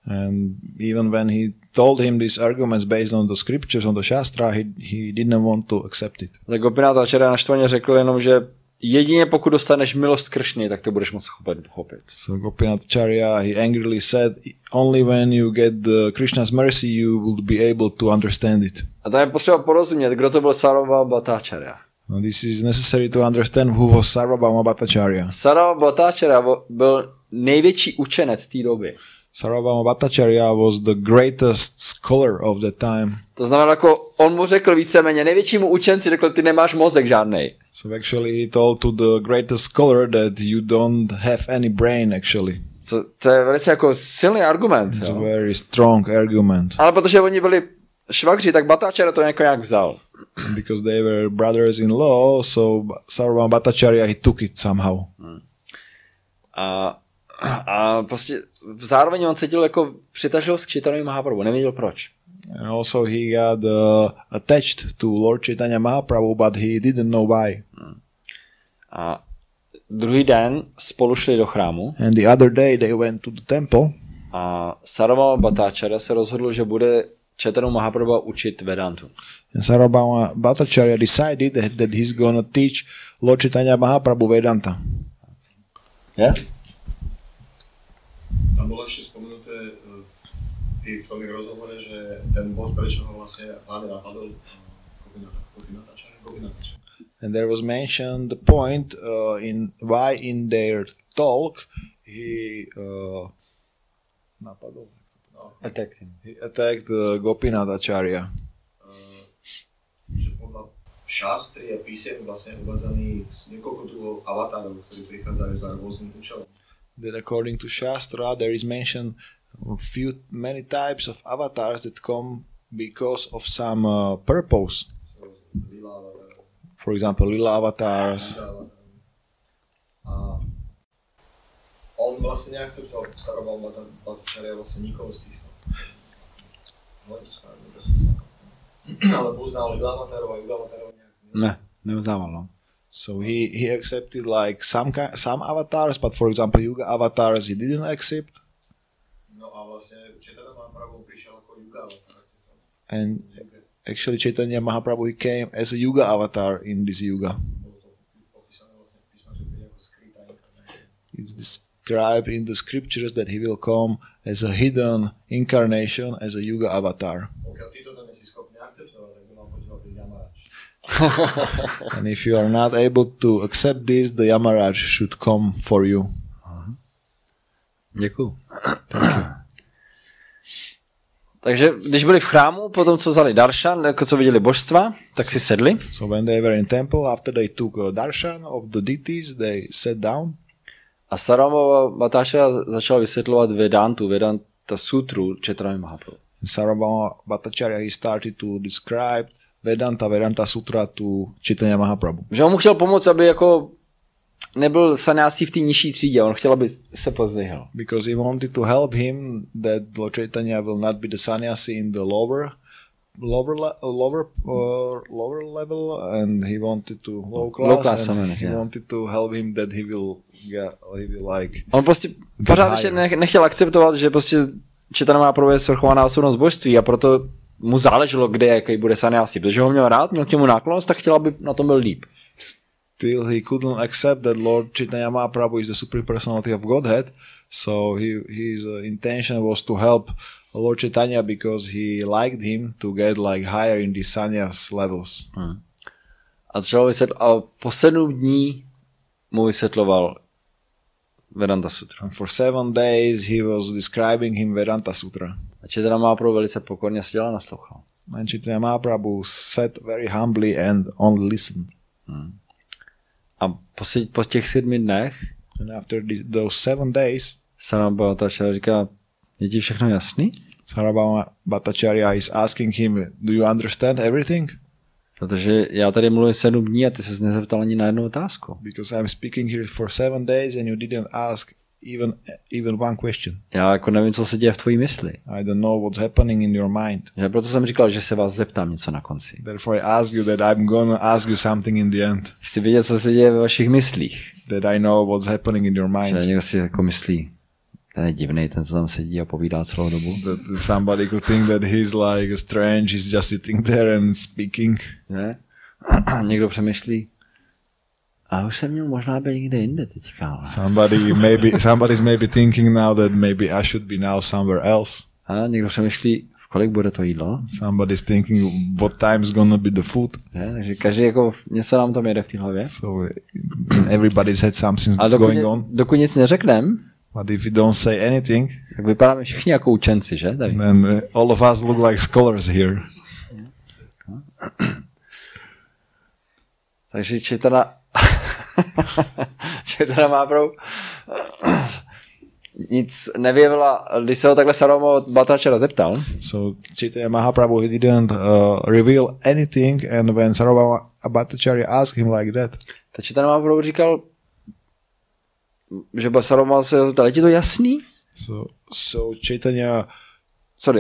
And even when he told him these arguments based on the scriptures, on the Shastra, he didn't want to accept it. Tak Gopinathacharya naštvaně řekl jenom, že jedině pokud dostaneš milost z Krišny, tak to budeš moc pochopit. So Gopinathacharya, he angrily said, only when you get the Krishna's mercy, you will be able to understand it. A tam je potřeba porozumět, kdo to byl Sarvabhauma Bhattacharya. This is necessary to understand who was Sarvabhauma Bhattacharya. Sarvabhauma Bhattacharya byl největší učenec té doby. Sarvabhauma Bhattacharya was the greatest scholar of that time. To znamená, jako on mu řekl víceméně, největšímu učenci řekl, ty nemáš mozek žádnej. So actually he told to the greatest scholar that you don't have any brain actually. To je velice jako silný argument. It's a very strong argument. Ale protože oni byli švagři, tak Bhattacharya to nějak vzal. Because they were brothers-in-law, so Sarvabhauma Bhattacharya, he took it somehow. A prostě zároveň on cítil jako přitažlivost k Chaitanya Mahaprabhu, nevěděl proč. And also he got attached to Lord Chaitanya Mahaprabhu, but he didn't know why. A druhý den spolu šli do chrámu. And the other day they went to the temple. A Sarvabhauma Bhattacharya se rozhodl, že bude Chaitanya Mahaprabhu učit Vedantu. And Sarvabhauma Bhattacharya decided that he's going to teach Lord Chaitanya Mahaprabhu Vedanta. Yeah? Tam bolo ešte spomenuté v tom rozhovore, že ten bod, prečo ho vlastne hlavne napadol Gopinathacharya. And there was mentioned the point in why in their talk he napadol. Attacked him. He attacked Gopinathacharya. Že podľa šastry a písem vlastne uvádzaný niekoľko druhov avatárov, ktorí prichádzajú za rôznym účelom. That according to Shastra there is mentioned many types of avatars that come because of some purpose. For example, Lila avatars. A on vlastne neakceptoval Sarvabhauma Bhattacharya vlastne nikoho z týchto. Ale poznal Lila avatárov a Yuga avatárov nejak. Ne, neuznával, no. So he accepted like some avatars, but for example Yuga avatars he didn't accept. No a vlastne Chaitanya Mahaprabhu prišiel ako Yuga avatar. And actually Chaitanya Mahaprabhu he came as a Yuga avatar in this Yuga. It's described in the scriptures that he will come as a hidden incarnation, as a Yuga avatar. And if you are not able to accept this, the Yamaraj should come for you. Děkuju. Takže když byli v chrámu, potom co vzali darshan, jako co viděli božstva, tak si sedli. So when they were in temple, after they took a darshan of the deities, they sat down. A Sarvabhauma Bhattacharya začal vysvětlovat Vedanta sutru Chaitanya Mahaprabhu. Sarvabhauma Bhattacharya he started to describe Vedanta Sutra to Chaitanya Mahaprabhu. Že on mu chtěl pomoct, aby jako nebyl sannyasi v té nižší třídě, on chtěl, aby se pozvihl. Because he wanted to help him that Lord Chaitanya will not be the sannyasi in the lower level, and he wanted to low class and he wanted to help him that he will like. On prostě pořád ještě nechtěl akceptovat, že prostě Chaitanya Mahaprabhu je svrchovaná osobnost božství a proto mu záleželo, kde jaký bude sannyasi, protože ho měl rád, měl k němu náklonnost, tak chtěl, aby na tom byl líp. Still he couldn't accept that Lord Chaitanya Mahaprabhu is the Supreme Personality of Godhead, so his intention was to help Lord Chaitanya because he liked him to get like higher in the sannyas levels. A po 7 dní mu vysvětloval Vedanta Sutra. And for 7 days he was describing him Vedanta Sutra. A Chaitanya Mahaprabhu velice pokorně seděl a naslouchal. And Chaitanya Mahaprabhu sat very humbly and only listened. A po těch 7 dnech and after those 7 days Sarvabhauma Bhattacharya říká, je ti všechno jasný? Sarvabhauma Bhattacharya is asking him, do you understand everything? Protože já tady mluvím 7 dní a ty ses nezeptal ani na jednu otázku. Because I'm speaking here for 7 days and you didn't ask even one question. Já jako nevím, co se děje v tvojí mysli. I don't know what's happening in your mind. Já proto jsem říkal, že se vás zeptám něco na konci. Therefore I ask you that I'm gonna ask you something in the end. Chci vědět, co se děje ve vašich myslích. that I know what's happening in your mind. Že někdo si jako myslí, ten je divný, ten co tam sedí a povídá celou dobu. That somebody could think that he's like strange, he's just sitting there and speaking. Ne? Někdo přemýšlí, a už jsem měl možná být někde jinde teďka. Ale. Somebody's maybe thinking now that maybe I should be now somewhere else. A někdo přemýšlí, v kolik bude to jídlo. Somebody's thinking what time's gonna be the food. Ne? Takže každý jako něco nám tam jede v té hlavě. So everybody's had something going on. Dokud nic neřeknem, but if you don't say anything, tak vypadáme všichni jako učenci, že? Tady. Then all of us look like scholars here. Takže Chaitanya Mahaprabhu nic nevěděla, když se ho takhle Sarvabhauma Bhattacharya zeptal. So Chaitanya Mahaprabhu, he didn't reveal anything, and when Sarvabhauma Bhattacharya asked him like that, tak Chaitanya Mahaprabhu říkal, že Sarvabhauma se ho zeptal, je ti to jasný? So Chaitanya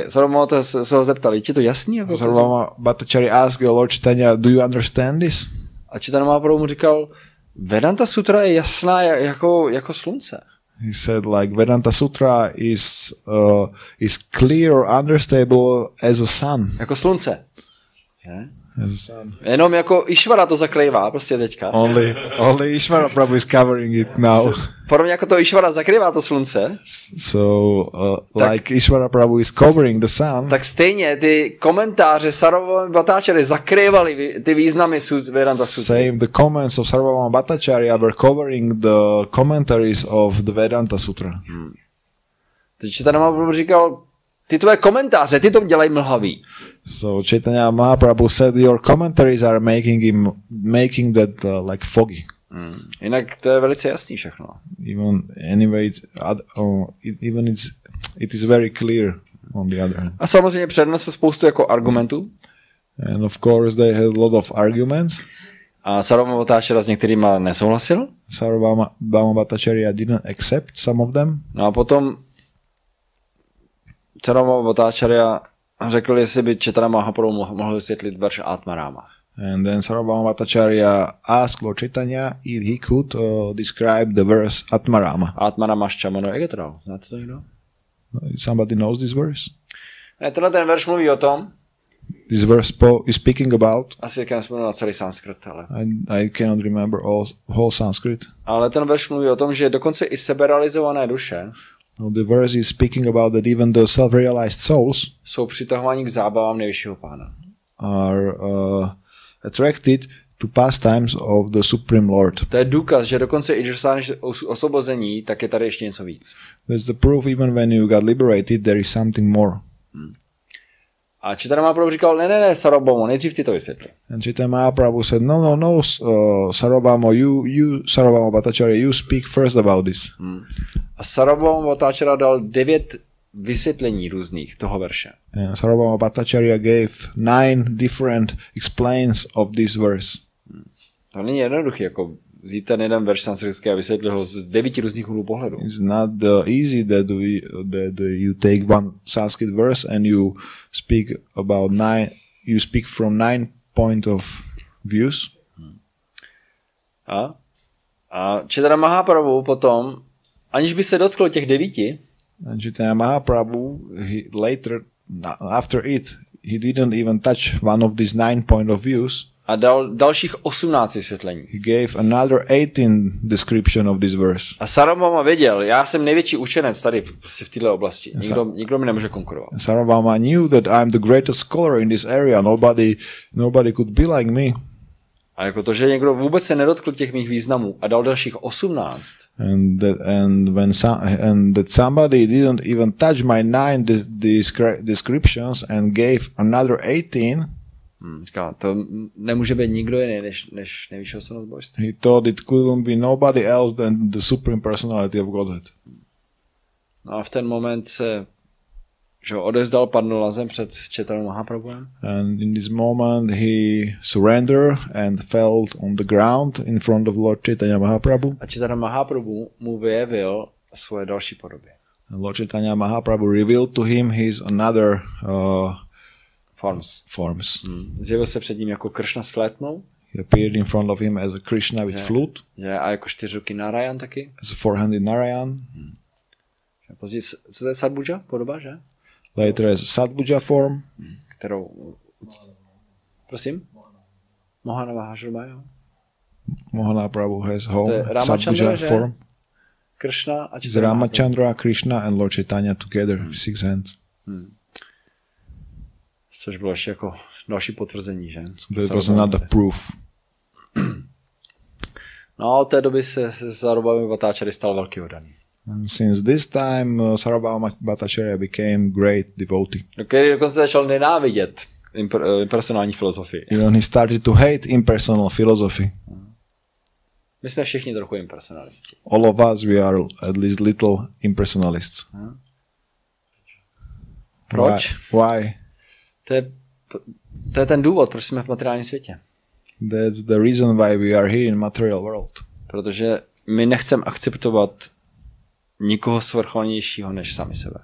Sarvabhauma se ho zeptal, je ti to jasný? Jako Sarvabhauma Bhattacharya asked Lord Chaitanya, do you understand this? A Chaitanya Mahaprabhu mu říkal, Vedanta Sutra je jasná jako slunce. He said like Vedanta Sutra is clear, understandable as a sun. Jako slunce. Yeah. As a sun. Jenom jako Išvara to zakrývá prostě teďka. Only Ishvara Prabhu is covering it now. Podobně jako to Išvara zakrývá to slunce. So like Ishvara Prabhu is covering the sun. Tak stejně ty komentáře Sarvabhauma Bhattacharya zakrývaly ty významy Vedanta Sutry. Same, the comments of Sarvabhauma Bhattacharya were covering the commentaries of the Vedanta Sutra. Takže ten Mahaprabhu říkal, ty tvoje komentáře, ty to dělají mlhavý. So Chaitanya Mahaprabhu said your commentaries are making that like foggy. Jinak to je velice jasný všechno. It is very clear on the other hand. A samozřejmě přednesl spoustu jako argumentů. And of course they had a lot of arguments. A Sarvabhauma Bhattacharya s některýma nesouhlasil. Sarvabhauma Bhattacharya didn't accept some of them. No a potom Sarvabhauma Bhattacharya řekl, jestli by Chaitanya Mahaprabhu mohl vysvětlit verš Atma Rama. And then Sarvabhauma Bhattacharya asked Lord Chaitanya if he could describe the verse Atma Rama. Atma Rama Ščamano Egetral. Znáte to někdo? Somebody knows this verse? Ne, tenhle ten verš mluví o tom. This verse is speaking about. Asi jak nespomenu na celý sanskrit, ale. I cannot remember whole Sanskrit. Ale ten verš mluví o tom, že dokonce i seberealizované duše. The verse is speaking about that even the self-realized souls jsou přitahováni k zábavám nejvyššího pána. Are attracted to pastimes of the Supreme Lord. To je důkaz, že dokonce i když dostaneš osvobození, tak je tady ještě něco víc. That's the proof even when you got liberated, there is something more. A Chaitanya Mahaprabhu říkal, ne, Sarvabhauma, nejdřív ty to vysvětli. And Chaitanya Mahaprabhu said, no, Sarvabhauma, Sarvabhauma Bhattacharya, you speak first about this. A Sarvabhauma Bhattacharya dal 9 vysvětlení různých toho verše. Sarvabhauma Bhattacharya gave 9 different explains of this verse. To není jednoduché, jako vzít ten jeden verš sanskritský a vysvětlit ho z 9 různých úhlů pohledu. It's not easy that you take one Sanskrit verse and you speak about 9. You speak from 9 point of views. A Chaitanya Mahaprabhu potom, aniž by se dotkl těch 9, and Chaitanya Mahaprabhu, later, after it, he didn't even touch one of these 9 point of views. A dal dalších 18 vysvětlení. He gave another 18 description of this verse. A Sarvabhauma věděl, já jsem největší učenec tady v této oblasti. Nikdo mi nemůže konkurovat. Sarvabhauma knew that I'm the greatest scholar in this area. Nobody could be like me. A jako to, že někdo vůbec se nedotkl těch mých významů a dal dalších 18. And that somebody didn't even touch my 9 descriptions and gave another 18. Říká, to nemůže být nikdo jiný než nejvyšší osobnost božství. He thought it couldn't be nobody else than the Supreme Personality of Godhead. No a v ten moment se odevzdal, padl na zem před Chaitanya Mahaprabhuem. And in this moment he surrendered and fell on the ground in front of Lord Chaitanya Mahaprabhu. A Chaitanya Mahaprabhu mu vyjevil svoje další podoby. And Lord Chaitanya Mahaprabhu revealed to him his another forms. Zjevil se před ním jako Krišna s flétnou. He appeared in front of him as a Krishna with flute. A jako 4 ruky Narayan taky. As a four-handed Narayan. Později, co to je Sadbuja podoba, že? Later as Sadbuja form. Kterou... Prosím? Mohana Vahajrma, jo? Mohana Prabhu has home Sadbuja form. Krishna a Chaitanya. Ramachandra, Krishna and Lord Chaitanya together with 6 hands. Což bylo ještě jako další potvrzení, že? That was another proof. No od té doby se Sarvabhauma Bhattacharya stal velký oddaný. And since this time, Sarvabhauma Bhattacharya became great devotee. Který dokonce začal nenávidět impersonální filozofii. Even he started to hate impersonal philosophy. My jsme všichni trochu impersonalisti. All of us, we are at least little impersonalists. Proč? Why? To je ten důvod, proč jsme v materiálním světě. That's the reason why we are here in material world. Protože my nechceme akceptovat nikoho svrchovanějšího než sami sebe.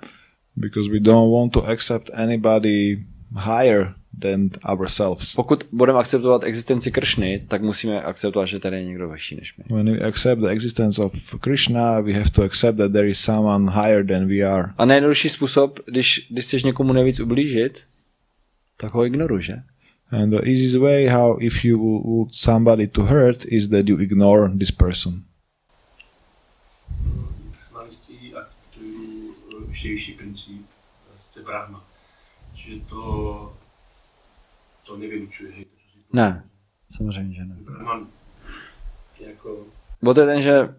Because we don't want to accept anybody higher than ourselves. Pokud budeme akceptovat existenci Krišny, tak musíme akceptovat, že tady je někdo vyšší než my. When we accept the existence of Krishna, we have to accept that there is someone higher than we are. A nejjednodušší způsob, když chceš někomu nejvíc ublížit, tak ho ignoruj, že? And the easiest way how if you want somebody to hurt is that you ignore this person. Personalisti akceptují vyšší princip, sice Brahma. Čiže to nevylučuje. Ne, samozřejmě, že ne. Brahman jako... Bo to je ten, že...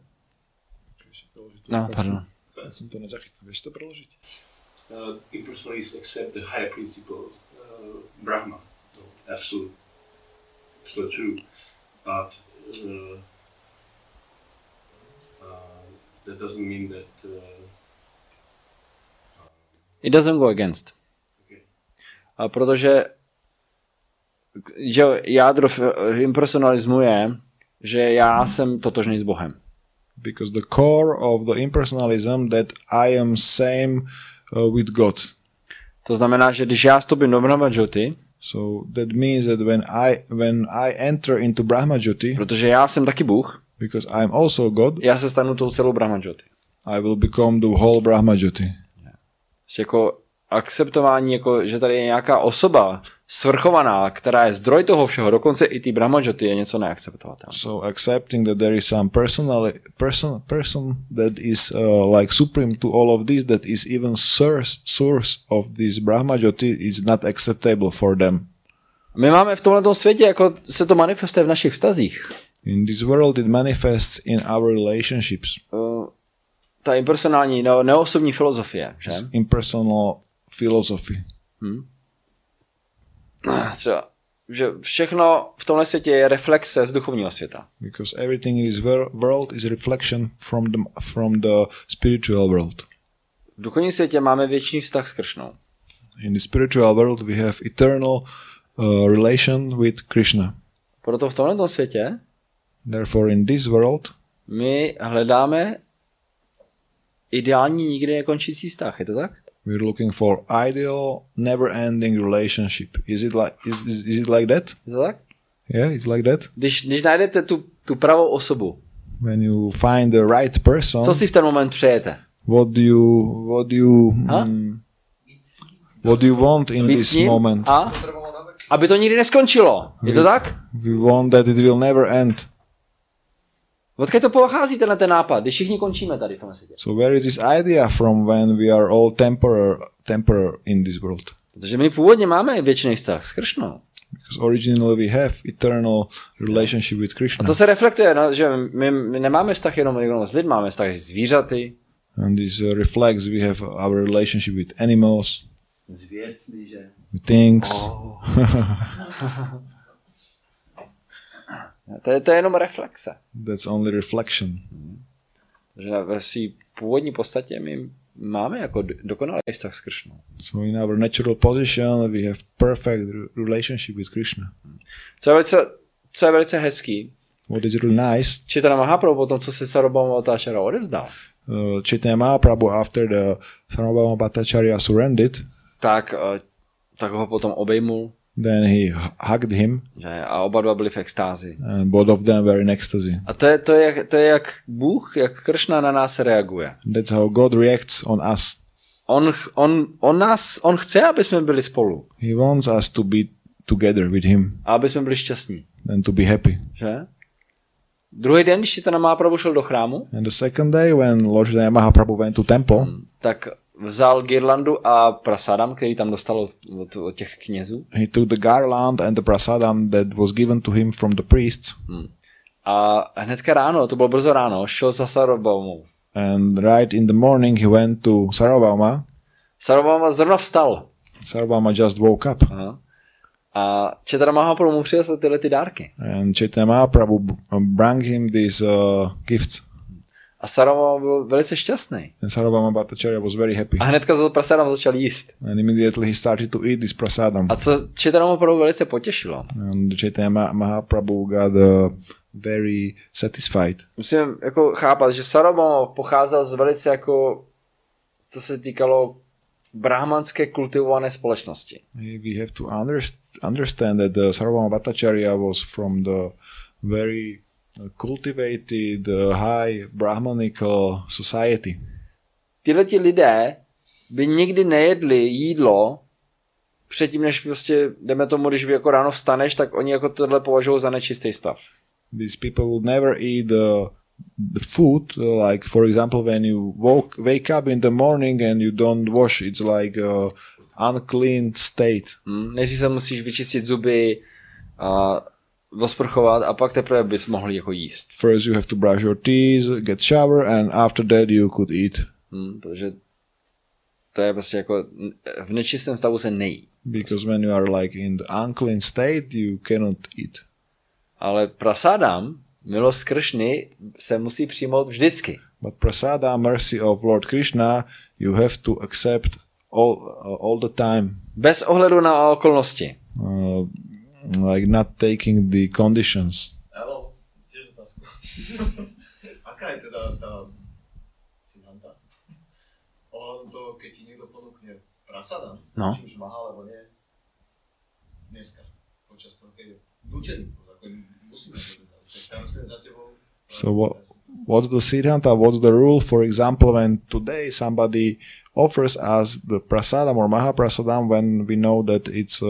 No, pardon. Já jsem to nezachytil, víš to proložit? Impersonalists accept the higher principle, Brahma, absolute true, but that doesn't mean that... It doesn't go against. Okay. A protože že jádro impersonalismu je, že já jsem totožný s Bohem. Because the core of the impersonalism that I am same with God. To znamená, že když já vstoupím do Brahmajyoti, so that means that when I enter into Brahmajyoti, protože já jsem taky Bůh, because I am also God, já se stanu tou celou Brahmajyoti. I will become the whole Brahmajyoti. Jako akceptování, jako, že tady je nějaká osoba svrchovaná, která je zdroj toho všeho, dokonce i ty Brahmajyoti, je něco neakceptovatelné. So accepting that there is some person that is like supreme to all of this, that is even source of this Brahmajyoti is not acceptable for them. My máme v tomto světě, jako se to manifestuje v našich vztazích. In this world it manifests in our relationships. Ta impersonální, neosobní filozofie, že? Impersonal philosophy. Třeba, že všechno v tomhle světě je reflexe z duchovního světa. Because everything in this world is a reflection from the spiritual world. V duchovním světě máme věčný vztah s Krišnou. In the spiritual world we have eternal relation with Krishna. Proto v tomhle světě therefore in this world my hledáme ideální nikdy nekončící vztah, je to tak? We're looking for ideal, never-ending relationship. Is it like that? Je to tak? Yeah, it's like that. Když najdete tu pravou osobu, when you find the right person, co si v ten moment přejete? What do you want in this moment? A? Aby to nikdy neskončilo. Je to tak? We want that it will never end. Odkud to pochází ten nápad, když všichni končíme tady v tom světě? So where is this idea from when we are all temporary in this world? Protože my původně máme věčný vztah s Krišnou. Because originally we have eternal relationship with Krishna. A to se reflektuje, že my nemáme vztah jenom s lidmi, máme vztah s zvířaty. And this reflects we have our relationship with animals. S věcmi, že? With things. Oh. To je jenom reflexe. That's only reflection. Takže ve své původní podstatě my máme jako dokonalý vztah s Krišnou. So in our natural position we have perfect relationship with Krishna. Co je velice hezký. What is really nice. Chaitanya Mahaprabhu potom, co se Sarvabhauma Bhattacharya odevzdal. Chaitanya Mahaprabhu after the Sarvabhauma Bhattacharya surrendered. Tak ho potom obejmul Then he hugged him. Že? A oba dva byli v extázi. And both of them were in ecstasy. A to je jak Bůh, jak Krišna na nás reaguje. That's how God reacts on us. On chce, aby jsme byli spolu. He wants us to be together with him. A aby jsme byli šťastní. And to be happy. Že? Druhý den, když Chaitanya Mahaprabhu šel do chrámu, And the second day when Lord Chaitanya Mahaprabhu went to temple, tak vzal girlandu a prasadam, který tam dostal od těch knězů. he took the garland and the prasadam that was given to him from the priests. A hnedka ráno, to bylo brzo ráno, šel za Sarvabhaumou. And right in the morning he went to Sarvabhauma. Sarvabhauma zrovna vstal. Sarvabhauma just woke up. Aha. A Chaitanya Mahaprabhu mu přinesl tyhle ty dárky. And Chaitanya Mahaprabhu brought him these gifts. A Sarvabhauma byl velice šťastný. And Sarvabhauma Bhattacharya was very happy. A hnedka za prasadam začal jíst. And immediately he started to eat this prasadam. A co Chaitanya Mahaprabhu velice potěšilo. And Chaitanya Mahaprabhu got very satisfied. Musím jako chápat, že Sarvabhauma pocházel z velice jako, co se týkalo brahmanské kultivované společnosti. We have to understand that the Sarvabhauma Bhattacharya was from the very cultivated high brahmanical society. Tyhleti lidé by nikdy nejedli jídlo předtím, než prostě, jdeme tomu, když by jako ráno vstaneš, tak oni jako tohle považují za nečistý stav. These people would never eat the food, like for example when you wake up in the morning and you don't wash, it's like unclean state. Než se musíš vyčistit zuby a osprchovat a pak teprve bys mohl jako jíst. First you have to brush your teeth, get shower and after that you could eat. Protože to je prostě jako v nečistém stavu se nejí. Because when you are like in the unclean state you cannot eat. Ale prasadam, milost Krišny, se musí přijmout vždycky. But prasada, mercy of Lord Krishna, you have to accept all the time. Bez ohledu na okolnosti. Like not taking the conditions. Áno, tiež otázku. Aká je teda tá siddhanta? Ohľadom toho, keď ti niekto ponúkne prasada, či už má alebo nie, dneska, počas toho, keď je nutený, ako musíme to za tebou. So what's the siddhanta? What's the rule? For example, when today somebody offers us the prasadam or mahaprasadam, when we know that it's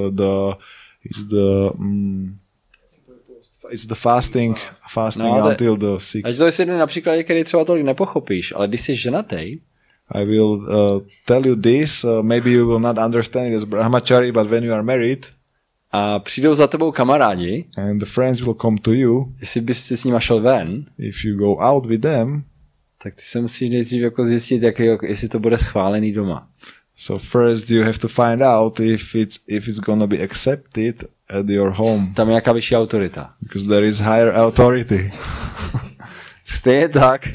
the fasting until the 6. Ať to vysvětlím na příkladě, který třeba tolik nepochopíš, ale když jsi ženatý, I will tell you this, maybe you will not understand it as brahmachari, but when you are married, a přijdou za tebou kamarádi, and the friends will come to you, jestli bys si s nima šel ven, if you go out with them, tak ty se musíš nejdřív jako zjistit, jestli to bude schválený doma. So first you have to find out if it's gonna be accepted at your home. Tam je nějaká vyšší autorita. Because there is higher authority. Stejně tak,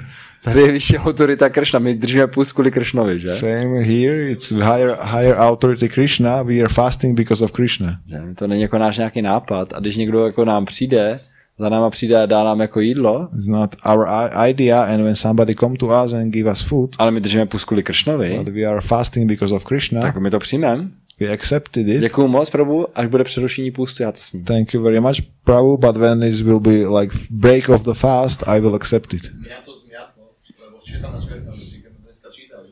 tady je vyšší autorita Krišna. My držíme půst kvůli Krišnovi, že? Same here, it's higher authority Krishna. We are fasting because of Krishna. Že? To není jako náš nějaký nápad. A když někdo jako nám přijde, za náma přijde a dá nám jako jídlo. It's not our idea, and when somebody come to us and give us food, ale my držíme půst kvůli Krišnovi, but we are fasting because of Krishna, tak my to přijmeme. We accepted it. Děkuju moc, Prabhu, až bude přerušení půstu, já to sním. Thank you very much, Prabhu, but when it will be like break of the fast, I will accept it. Mňa to zmiatlo, lebo včera na čerta, dneska čítali,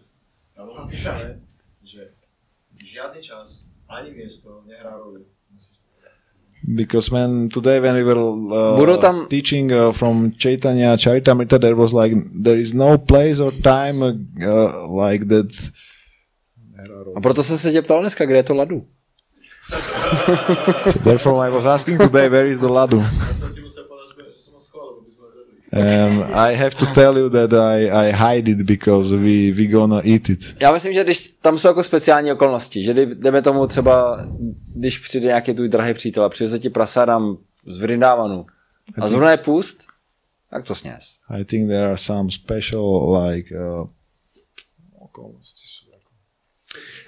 tam bolo napísané, že žiadny čas, ani miesto nehrá roli. Because today when we were teaching from Chaitanya Charitamrita, there was like there is no place or time like that. A proto jsem se tě ptal dneska, kde je to ladu. So therefore I was asking today, where is the ladu? I have to tell you that I hide it because we gonna eat it. Já myslím, že když tam jsou jako speciální okolnosti, že jdeme tomu třeba, když přijde nějaký tvůj drahý přítel a přiveze ti prasadam z Vrindávanu a zrovna je půst, tak to sněz. I think there are some special like okolnosti.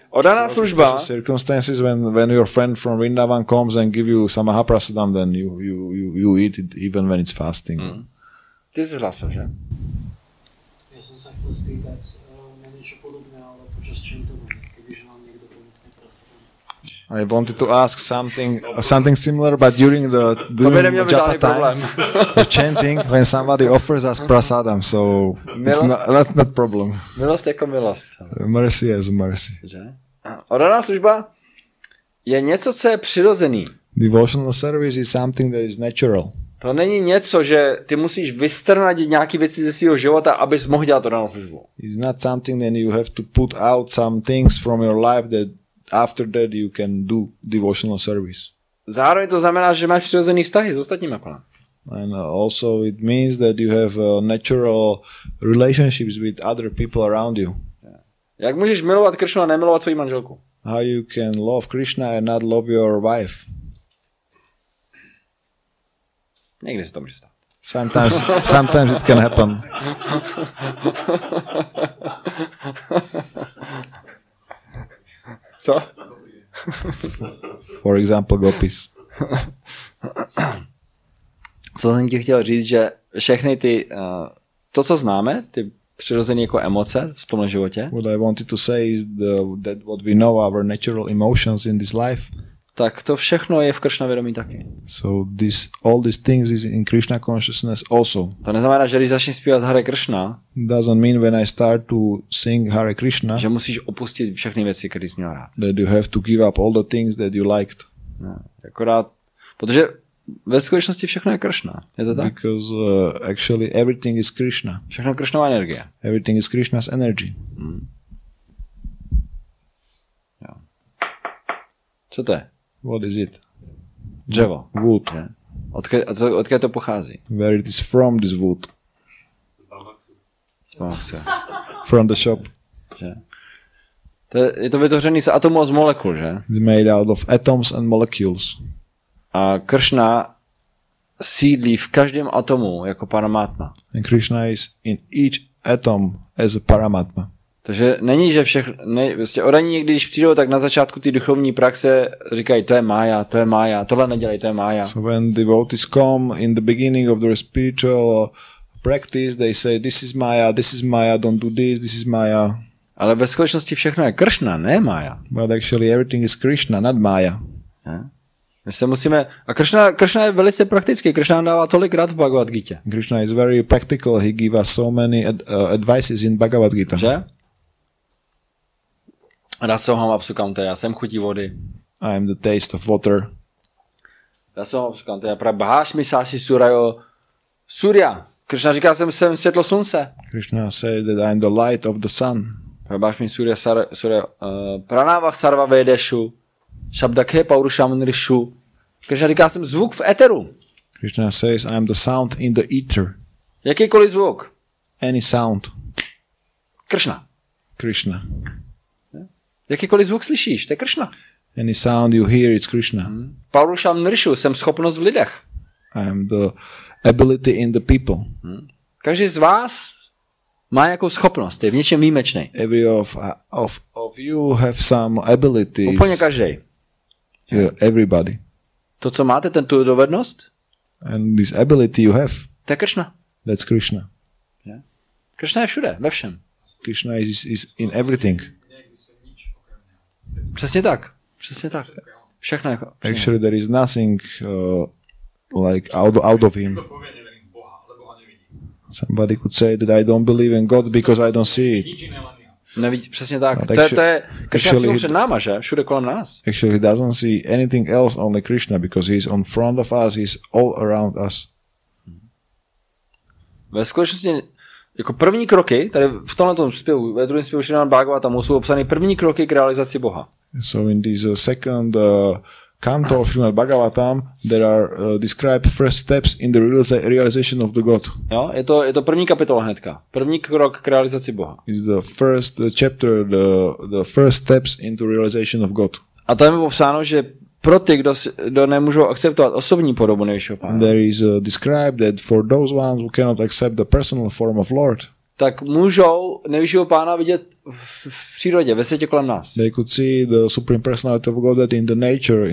Odaná služba. Circumstances when your friend from Vrindavan comes and give you some mahaprasadam, then you eat it even when it's fasting. Ty jsi hlasil, že? Ja som sa chcel spýtať na niečo podobné, ale počas čím to bude, kebyže nám niekto ponúkne prasadam. I wanted to ask something similar, but during japa time, the chanting, when somebody offers us prasadam, so it's not problem. Milost jako milost. Mercy as mercy. Oddaná služba je něco, co je přirozený. Devotional service is something that is natural. To není něco, že ty musíš vystrnadit nějaké věci ze svého života, abys mohl dělat oddanou službu. It's not something that you have to put out some things from your life that after that you can do devotional service. Zároveň to znamená, že máš přirozený vztahy s ostatními kolem. And also it means that you have natural relationships with other people around you. Jak můžeš milovat Krišnu a nemilovat svou manželku? How you can love Krishna and not love your wife? Někdy se to může stát. Sometimes it can happen. Co? For example, gopis. Co jsem ti chtěl říct, že všechny ty, to, co známe, ty přirozené jako emoce v tomhle životě. What I wanted to say is that what we know, our natural emotions in this life. Tak to všechno je v Krišna vědomí taky. So all these things is in Krishna consciousness also. To neznamená, že když začneš zpívat Hare Krišna, doesn't mean when I start to sing Hare Krishna, že musíš opustit všechny věci, které jsi měl rád. That you have to give up all the things that you liked. No, akorát, protože ve skutečnosti všechno je Krišna. Je to tak? Because actually everything is Krishna. Všechno je Krišnova energie. Everything is Krishna's energy. Jo. Co to je? What is it? Dřevo. Wood. Odkud to pochází? Where it is from, this wood? From the shop. Že? Je to vytvořený z atomů a z molekul, že? It's made out of atoms and molecules. A Krišna sídlí v každém atomu jako Paramatma. And Krishna is in each atom as a Paramatma. Takže není, že vlastně oraní někdy, když přijdou, tak na začátku ty duchovní praxe říkají, to je mája, tohle nedělej, to je mája. So when devotees come in the beginning of their spiritual practice, they say, this is Maya, don't do this is Maya. Ale ve skutečnosti všechno je Krišna, ne mája. But actually everything is Krishna, not Maya. My se musíme, a Krišna je velice praktický, Krišna dává tolik rád v Bhagavad Gita. Krishna is very practical, he gives us so many advices in Bhagavad Gita. Že? Rasoham apsukante, já jsem chutí vody. I am the taste of water. Rasoham apsukante, já prabhášmi sáši surajo surya. Krišna říká, jsem světlo slunce. Krishna said that I am the light of the sun. Prabhášmi surya pranávach sarva vedeshu. Shabdakhe paurusham nrishu. Krišna říká, jsem zvuk v éteru. Krishna says, I am the sound in the ether. Jakýkoliv zvuk. Any sound. Krišna. Krishna. Jakýkoliv zvuk slyšíš, to je Krišna. Any sound you hear, it's Krishna. Paurusham nrishu, jsem schopnost v lidech. I am the ability in the people. Každý z vás má jakou schopnost, je v něčem výjimečný. Every of you have some abilities. Úplně každý. Everybody. To, co máte, tu dovednost, and this ability you have, to je Krišna. That's Krishna. Yeah. Krišna je všude, ve všem. Krishna is in everything. Přesně tak. Všechno jako. Actually there is nothing like out of him. Somebody could say that I don't believe in God because I don't see it. Nevidí, přesně tak. To je Krishna před náma, že? Všude kolem nás. Actually he doesn't see anything else, only Krishna, because he is on front of us, he is all around us. Ve skutečnosti jako první kroky, tady v tomhle zpěvu, ve druhém zpěvu Šrimad Bhagavatam jsou obsány první kroky k realizaci Boha. So in this second canto of Srimad Bhagavatam, there are described first steps in the realization of the God. Jo, je to první kapitola hnedka. První krok k realizaci Boha. Is the first chapter, the first steps into realization of God. A tam je popsáno, že pro ty, kdo nemůžou akceptovat osobní podobu Nejvyššího Pána. There is described that for those ones who cannot accept the personal form of Lord, tak můžou Nejvyššího Pána vidět v přírodě, ve světě kolem nás. They could see the Supreme Personality of God in the nature,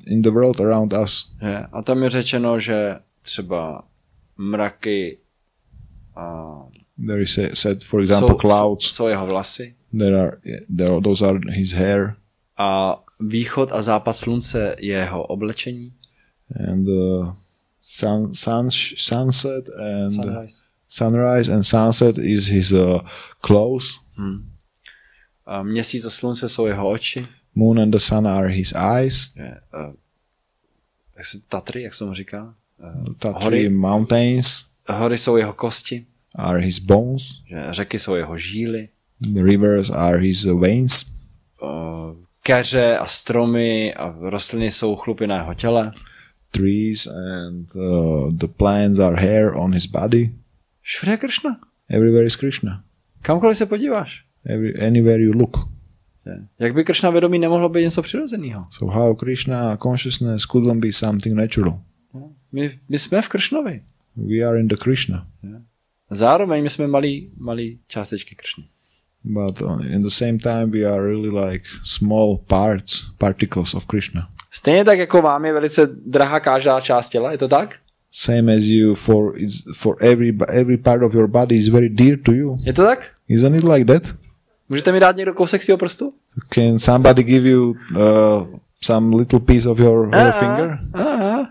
in the world around us. A tam je řečeno, že třeba mraky there is said, for example, clouds. Jsou jeho vlasy. Those are his hair. A východ a západ slunce je jeho oblečení. And sunset and sunrise and sunset is his clothes. A měsíc a slunce jsou jeho oči. Moon and the sun are his eyes. Tatry, jak se mu říká? Tatry mountains. Hory jsou jeho kosti. Are his bones. Řeky jsou jeho žíly. The rivers are his veins. Keře a stromy a rostliny jsou chlupy na jeho těle. Trees and the plants are hair on his body. Všude je Krišna. Everywhere is Krishna. Kamkoliv se podíváš. Anywhere you look. Jak by Krišna vědomí nemohlo být něco přirozeného? So how Krishna consciousness couldn't be something natural? My jsme v Krišnovi. We are in the Krishna. Zároveň my jsme malý částečky Krišny. But in the same time we are really like small particles of Krishna. Stejně tak jako vám je velice drahá každá část těla, je to tak? Same as you, for every part of your body is very dear to you. Je to tak? Isn't it like that? Můžete mi dát někdo kousek svého prstu? Can somebody give you some little piece of your finger?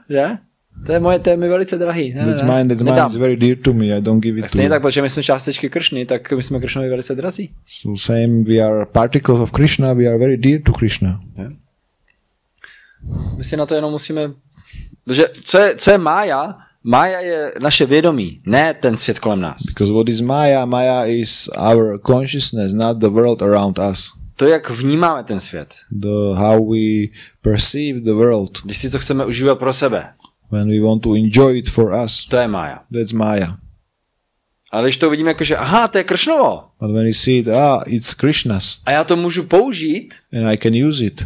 Že? To je mi velice drahý. That's mine, it's very dear to me, I don't give it to you. Stejně tak, protože my jsme částečky Krišny, tak my jsme Krišnovi velice drazí. So same, we are particles of Krishna, we are very dear to Krishna. My si na to jenom musíme... Protože co je mája? Mája je naše vědomí, ne ten svět kolem nás. Because what is Maya? Maya is our consciousness, not the world around us. To, jak vnímáme ten svět. How we perceive the world. Když si to chceme užívat pro sebe. When we want to enjoy it for us. To je mája. That's Maya. Ale když to vidíme jako, že aha, to je Krišnovo. But when you see it, it's Krishna's. A já to můžu použít. And I can use it.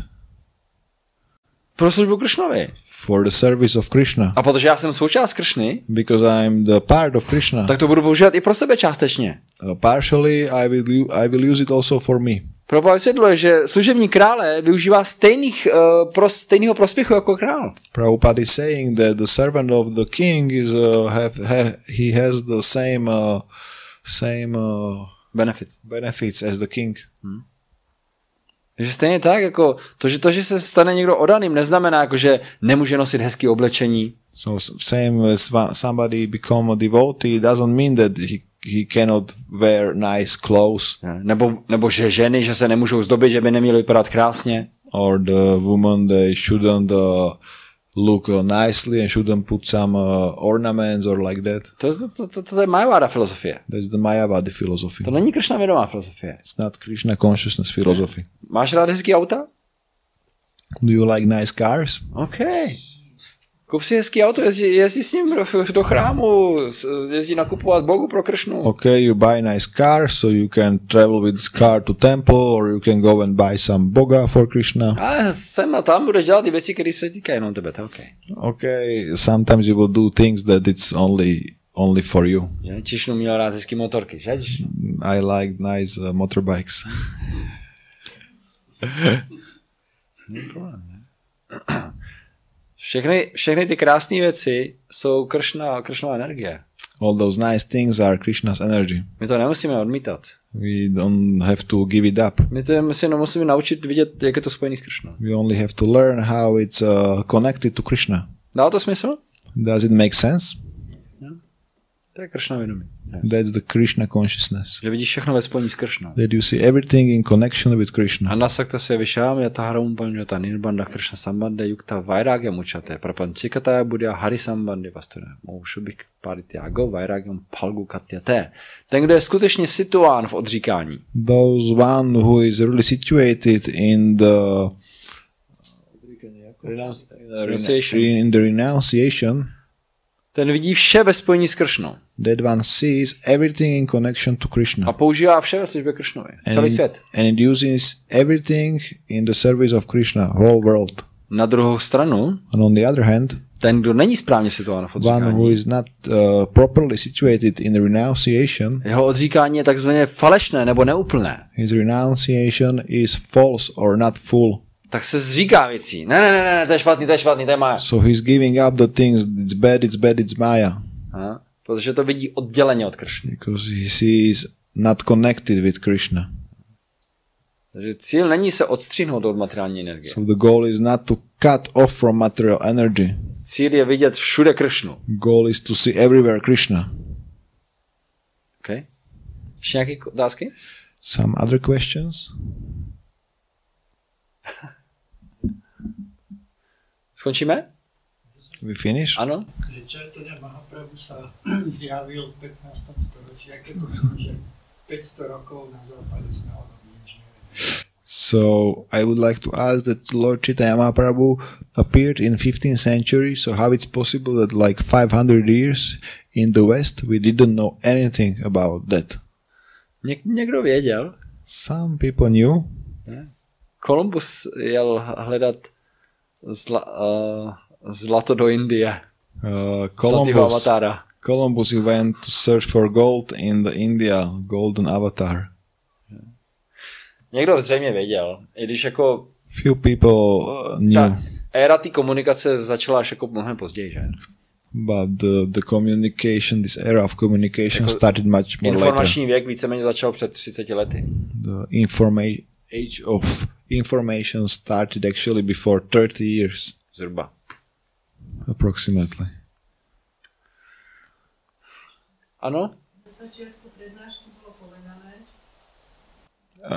Pro službu Krišnovi. For the service of Krishna. A protože já jsem součást Krišny. Because I'm the part of Krishna. Tak to budu používat i pro sebe částečně. Partially I will use it also for me. Prabhu vysvětluje, že služební krále využívá stejného prospěchu jako král. Prabhupada is saying that the servant of the king is he has the same benefits as the king. Takže stejně tak, jako to, že se stane někdo oddaným, neznamená, jako, že nemůže nosit hezké oblečení. So same as somebody become a devotee doesn't mean that he cannot wear nice clothes. Nebo že ženy, že se nemůžou zdobit, že by neměly vypadat krásně. Or the woman, they shouldn't look nicely and shouldn't put some ornaments or like that. To je Mayavada filozofie. That's the Mayavadi philosophy. To není Krišna vědomá filozofie. It's not Krishna consciousness philosophy. Máš rád hezký auta? Do you like nice cars? Okay. Kup si hezký auto, jezdí s ním do chrámu, jezdí nakupovat Bogu pro Krišnu. Okay, you buy nice car, so you can travel with this car to temple, or you can go and buy some Boga for Krishna. A sem a tam budeš dělat ty věci, které se týkají jenom tebe, to okay. Okay, sometimes you will do things that it's only for you. Čišnu měl rád hezký motorky, že? I like nice motorbikes. No problém, ne? Všechny ty krásné věci jsou Krišnova energie. All those nice things are Krishna's energy. My to nemusíme odmítat. We don't have to give it up. My si nemusíme naučit vidět, jak je to spojený s Krišnou. We only have to learn how it's connected to Krishna. Dá to smysl? Does it make sense? No. To je Krišna vědomí. That's the Krishna consciousness. Že vidíš všechno ve spojení s Krišnou. That you see everything in connection with Krishna. Anasakta se vyšám yataharam panjata nirbanda Krishna sambandha yukta vairagya muchate prapanchikata buddha hari sambandhi vastuna moushubik parityago vairagyam phalgu katyate. Ten, kdo je skutečně situován v odříkání. Those one who is really situated in the renunciation. Ten vidí vše ve spojení s Krišnou. That one sees everything in connection to Krishna. A používá vše ve službě Krišnovi. Celý svět. And it uses everything in the service of Krishna, whole world. Na druhou stranu, and on the other hand, ten, kdo není správně situován v odříkání, one who is not properly situated in the renunciation, jeho odříkání je takzvaně falešné nebo neúplné. His renunciation is false or not full. Tak se zříká věcí. Ne, to je špatný, to je Maya. So he's giving up the things, it's bad, it's Maya. Protože to vidí odděleně od Krishny. Because he sees not connected with Krishna. Takže cíl není se odstřihnout od materiální energie. So the goal is not to cut off from material energy. Cíl je vidět všude Krišnu. Goal is to see everywhere Krishna. Okay. Ještě nějaké otázky? Some other questions? Skončíme? We finish? Ano? Že Chaitanya Mahaprabhu sa zjavil v 15. storočí. Jak je to myslím, že 500 rokov na západe sme o tom nič nevedeli. So I would like to ask that Lord Chaitanya Mahaprabhu appeared in 15th century. So how it's possible that like 500 years in the West we didn't know anything about that? Někdo věděl. Some people knew. Kolumbus jel hledat zlato do Indie. Zlatýho avatára. Columbus went to search for gold in the India, golden avatar. Někdo zřejmě věděl, i když jako few people knew. Ta éra té komunikace začala až jako mnohem později, že? But the communication, this era of communication jako started much more informační later. věk víceméně začal před 30 lety. The age of information started actually before 30 years. Zhruba. Approximately. Ano?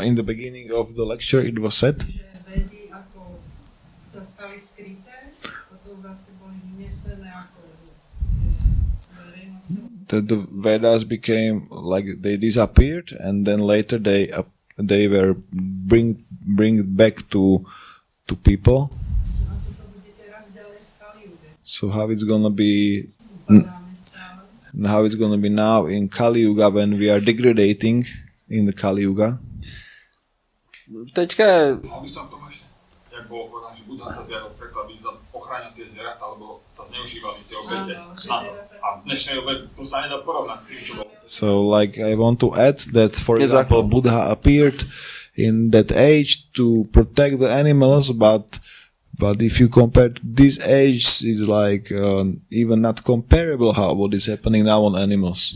In the beginning of the lecture it was said that the Vedas became like they disappeared and then later they were bring back to people. So how it's gonna be now in Kali Yuga when we are degrading in the Kali Yuga? Teďka aby som tomu ešte, jak bolo povedané, že Buddha sa zjavil preto, aby ochránil tie zvieratá, alebo sa zneužívali tie obete na to. A v dnešnej dobe to sa nedá porovnať s tým, čo bolo. So like I want to add that for example Buddha appeared in that age to protect the animals, but if you compare this age is like even not comparable how what is happening now on animals.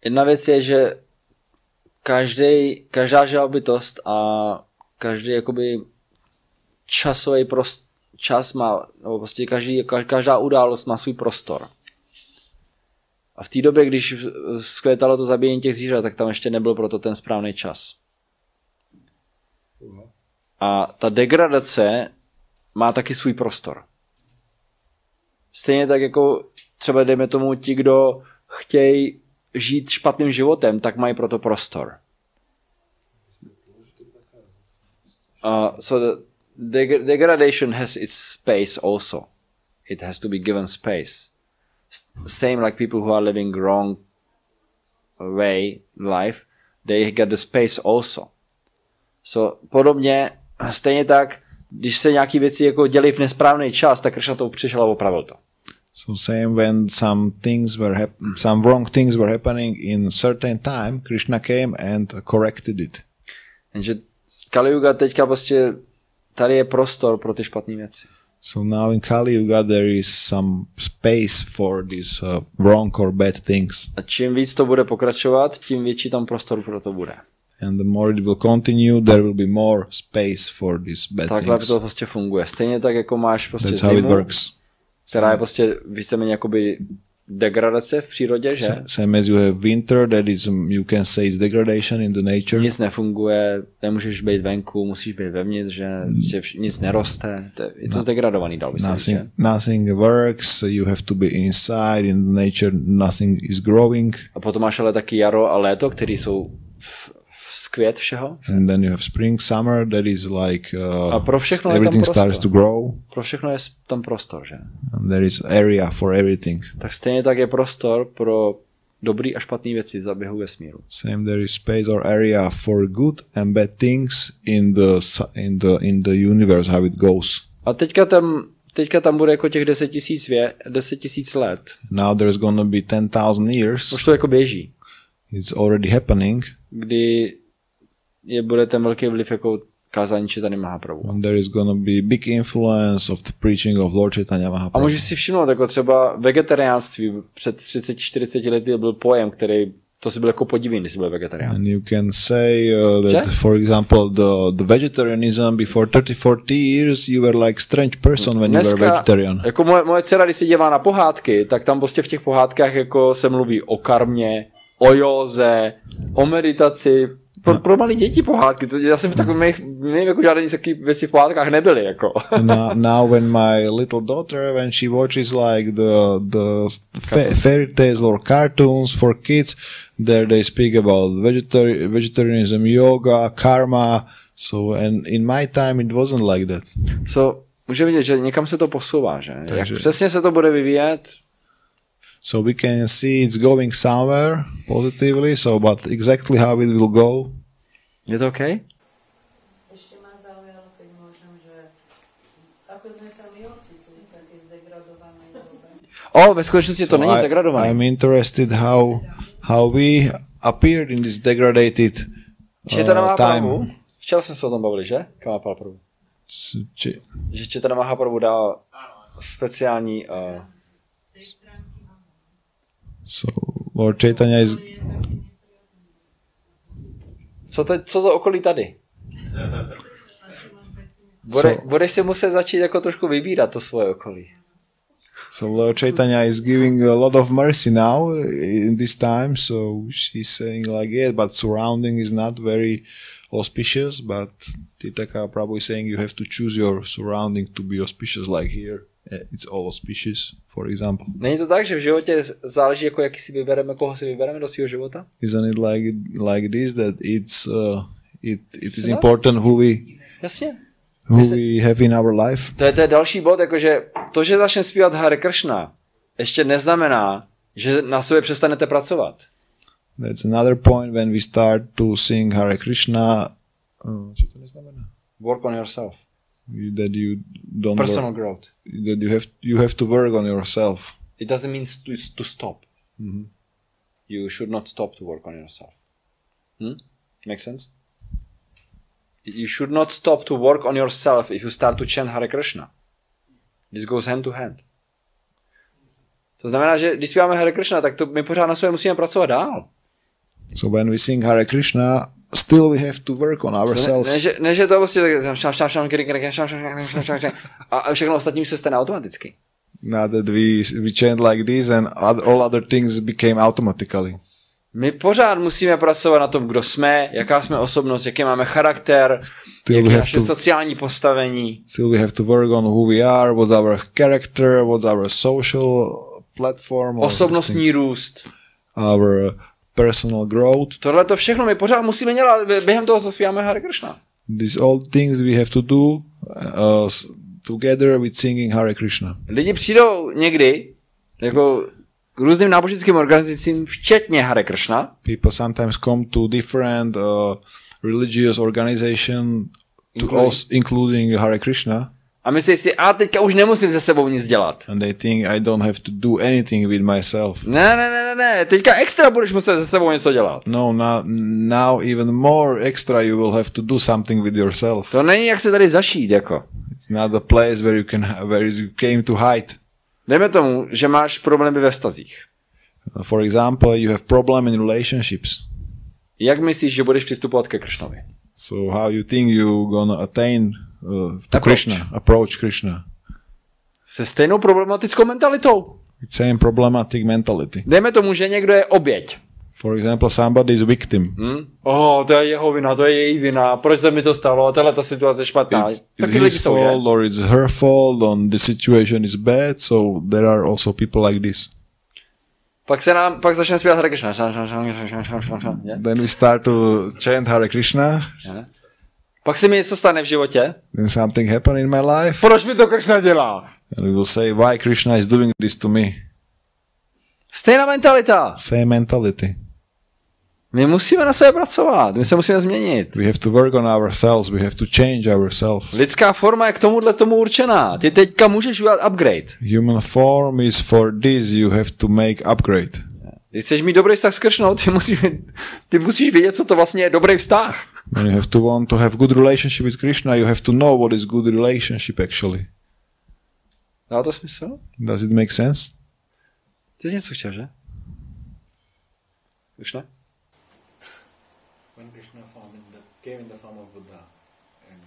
Jedna věc je, že každá živá bytost a každý jakoby čas má, nebo prostě každá událost má svůj prostor. A v té době, když vzkvétalo to zabíjení těch zvířat, tak tam ještě nebyl proto ten správný čas. A ta degradace má taky svůj prostor. Stejně tak jako třeba dejme tomu ti, kdo chtějí žít špatným životem, tak mají proto prostor. So the degradation has its space also. It has to be given space. Same like people who are living wrong way life, they get the space also. So podobně, stejně tak, když se nějaký věci jako dělají v nesprávný čas, tak Krišna to přišel a opravil to. So same when some wrong things were happening in certain time, Krishna came and corrected it. Takže Kali Yuga teďka prostě tady je prostor pro ty špatné věci. So now in Kali Yuga there is some space for these wrong or bad things. A čím víc to bude pokračovat, tím větší tam prostor pro to bude. And the more it will continue, there will be more space for these bad Takhle things. to prostě funguje. Stejně tak, jako máš prostě That's how it works. která je prostě víceméně jakoby degradace v přírodě, že? Same as you have winter, that is, you can say it's degradation in the nature. Nic nefunguje, nemůžeš být venku, musíš být vevnitř, že nic neroste. Je to zdegradovaný, dal by se říct. Nothing works, you have to be inside, in the nature nothing is growing. A potom máš ale taky jaro a léto, který jsou vzkvět všeho. And then you have spring, summer, that is like a pro všechno everything starts to grow. Pro všechno je tam prostor, že? And there is area for everything. Tak stejně tak je prostor pro dobrý a špatný věci v zaběhu vesmíru. Same, there is space or area for good and bad things in the universe, how it goes. A teďka tam bude jako těch 10 000 let. Now there's gonna be 10,000 years. Už to jako běží. It's already happening. Kdy bude ten velký vliv jako kázání Chaitanya Mahaprabhu. And there is gonna be big influence of the preaching of Lord Chaitanya Mahaprabhu. A můžeš si všimnout, jako třeba vegetariánství před 30-40 lety byl pojem, který To si byl jako podivný, když jsi byl vegetarián. And you can say that, for example, the vegetarianism before 30-40 years, you were like strange person when you were vegetarian. Jako moje dcera, když se dívá na pohádky, tak tam prostě v těch pohádkách jako se mluví o karmě, o józe, o meditaci. Pro malé děti pohádky. Já jsem v takových, nevím, jako žádné takové věci v pohádkách nebyly. Jako. Now when my little daughter, when she watches like the fairy tales or cartoons for kids, there they speak about vegetarianism, yoga, karma. So and in my time it wasn't like that. So může vidět, že někam se to posouvá, že? Jak přesně se to bude vyvíjet? So we can see it's going somewhere positively, so but exactly how it will go. Je to OK? Ešte ma zaujalo, keď môžem, že ako sme sa my ocitli v takej zdegradovanej dobe. Ve skutečnosti to není degradované. I'm interested how we appeared in this degraded time. Včera jsme se o tom bavili, že? Kam má Prabhu? Že Chaitanya Mahaprabhu dal speciální So Lord Chaitanya is... Co to okolí tady? Budeš si muset začít jako trošku vybírat to svoje okolí. So Lord Chaitanya is giving a lot of mercy now in this time, so she's saying like, yeah, but surrounding is not very auspicious, but Tirthakara Prabhu is saying you have to choose your surrounding to be auspicious, like here. It's all auspicious, for example. Není to tak, že v životě záleží, jako jaký si vybereme, koho si vybereme do svého života? Isn't it like this, that it is important who we have in our life? To je další bod, jakože to, že začneme zpívat Hare Krišna, ještě neznamená, že na sobě přestanete pracovat. That's another point when we start to sing Hare Krishna. Co to neznamená? Work on yourself. That you don't personal growth. That you have to work on yourself. It doesn't mean to stop. Mm-hmm. You should not stop to work on yourself. Make sense? You should not stop to work on yourself if you start to chant Hare Krishna. This goes hand to hand. To znamená, že když zpíváme Hare Krishna, tak to my pořád na sobě musíme pracovat dál. So when we sing Hare Krishna, still we have to work on ourselves. Ne, že to prostě a všechno ostatní už se stane automaticky. Now that we chant like this and all other things became automatically. My pořád musíme pracovat na tom, kdo jsme, jaká jsme osobnost, jaký máme charakter, jaké je naše sociální postavení. Still we have to work on who we are, what's our character, what's our social platform. Osobnostní růst. Our personal growth. Tohle to všechno my pořád musíme dělat během toho, co zpíváme Hare Krishna. These all things we have to do together with singing Hare Krishna. Lidi přijdou někdy jako k různým náboženským organizacím, včetně Hare Krishna. People sometimes come to different religious organizations, including Hare Krishna. A myslí si, teďka už nemusím se sebou nic dělat. And they think I don't have to do anything with myself. Ne, teďka extra budeš muset se sebou něco dělat. No, now even more extra you will have to do something with yourself. To není jak se tady zašít, jako. It's not a place where you came to hide. Dejme tomu, že máš problémy ve vztazích. For example, you have problem in relationships. Jak myslíš, že budeš přistupovat ke Krishnovi? So how you think you gonna attain to Krishna, approach Krishna? Se stejnou problematickou mentalitou. It's same problematic mentality. Dejme tomu, že někdo je oběť. For example, somebody is a victim. To je jeho vina, to je její vina. Proč se mi to stalo? Tahle ta situace je špatná. It's his fault or it's her fault, and the situation is bad, so there are also people like this. Pak začneme zpívat Hare Krishna. Then we start to chant Hare Krishna. Pak se mi něco stane v životě. Then something happen in my life. Proč mi to Krishna dělá? And we will say, why Krishna is doing this to me? Stejná mentalita. Same mentality. My musíme na sebe pracovat, my se musíme změnit. We have to work on ourselves, we have to change ourselves. Lidská forma je k tomu určená. Ty teďka můžeš udělat upgrade. Human form is for this, you have to make upgrade. Když chceš mít dobrý vztah s Krishnou, ty musíš vědět, co to vlastně je dobrý vztah. When you have to want to have good relationship with Krishna, you have to know what is good relationship actually. Dá to smysl? Does it make sense? Ty jsi něco chtěl, že? Už ne? When Krishna came in the form of Buddha and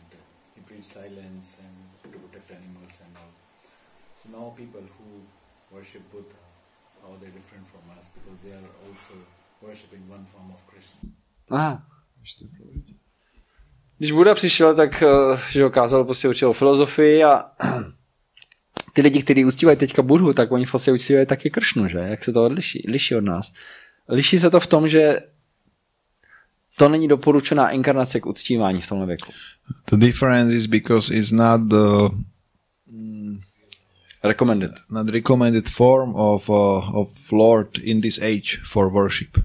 he preached silence and to protect animals and all. So now people who worship Buddha, how they're different from us because they are also worshipping one form of Krishna. Aha. Když Buddha přišel, tak že kázal prostě určitou filozofii a ty lidi, kteří uctívají teďka Budhu, tak oni vlastně uctívají taky Krišnu, že? Jak se to liší od nás? Liší se to v tom, že to není doporučená inkarnace k uctívání v tomhle věku. The difference is because it's not the recommended form of Lord in this age for worship.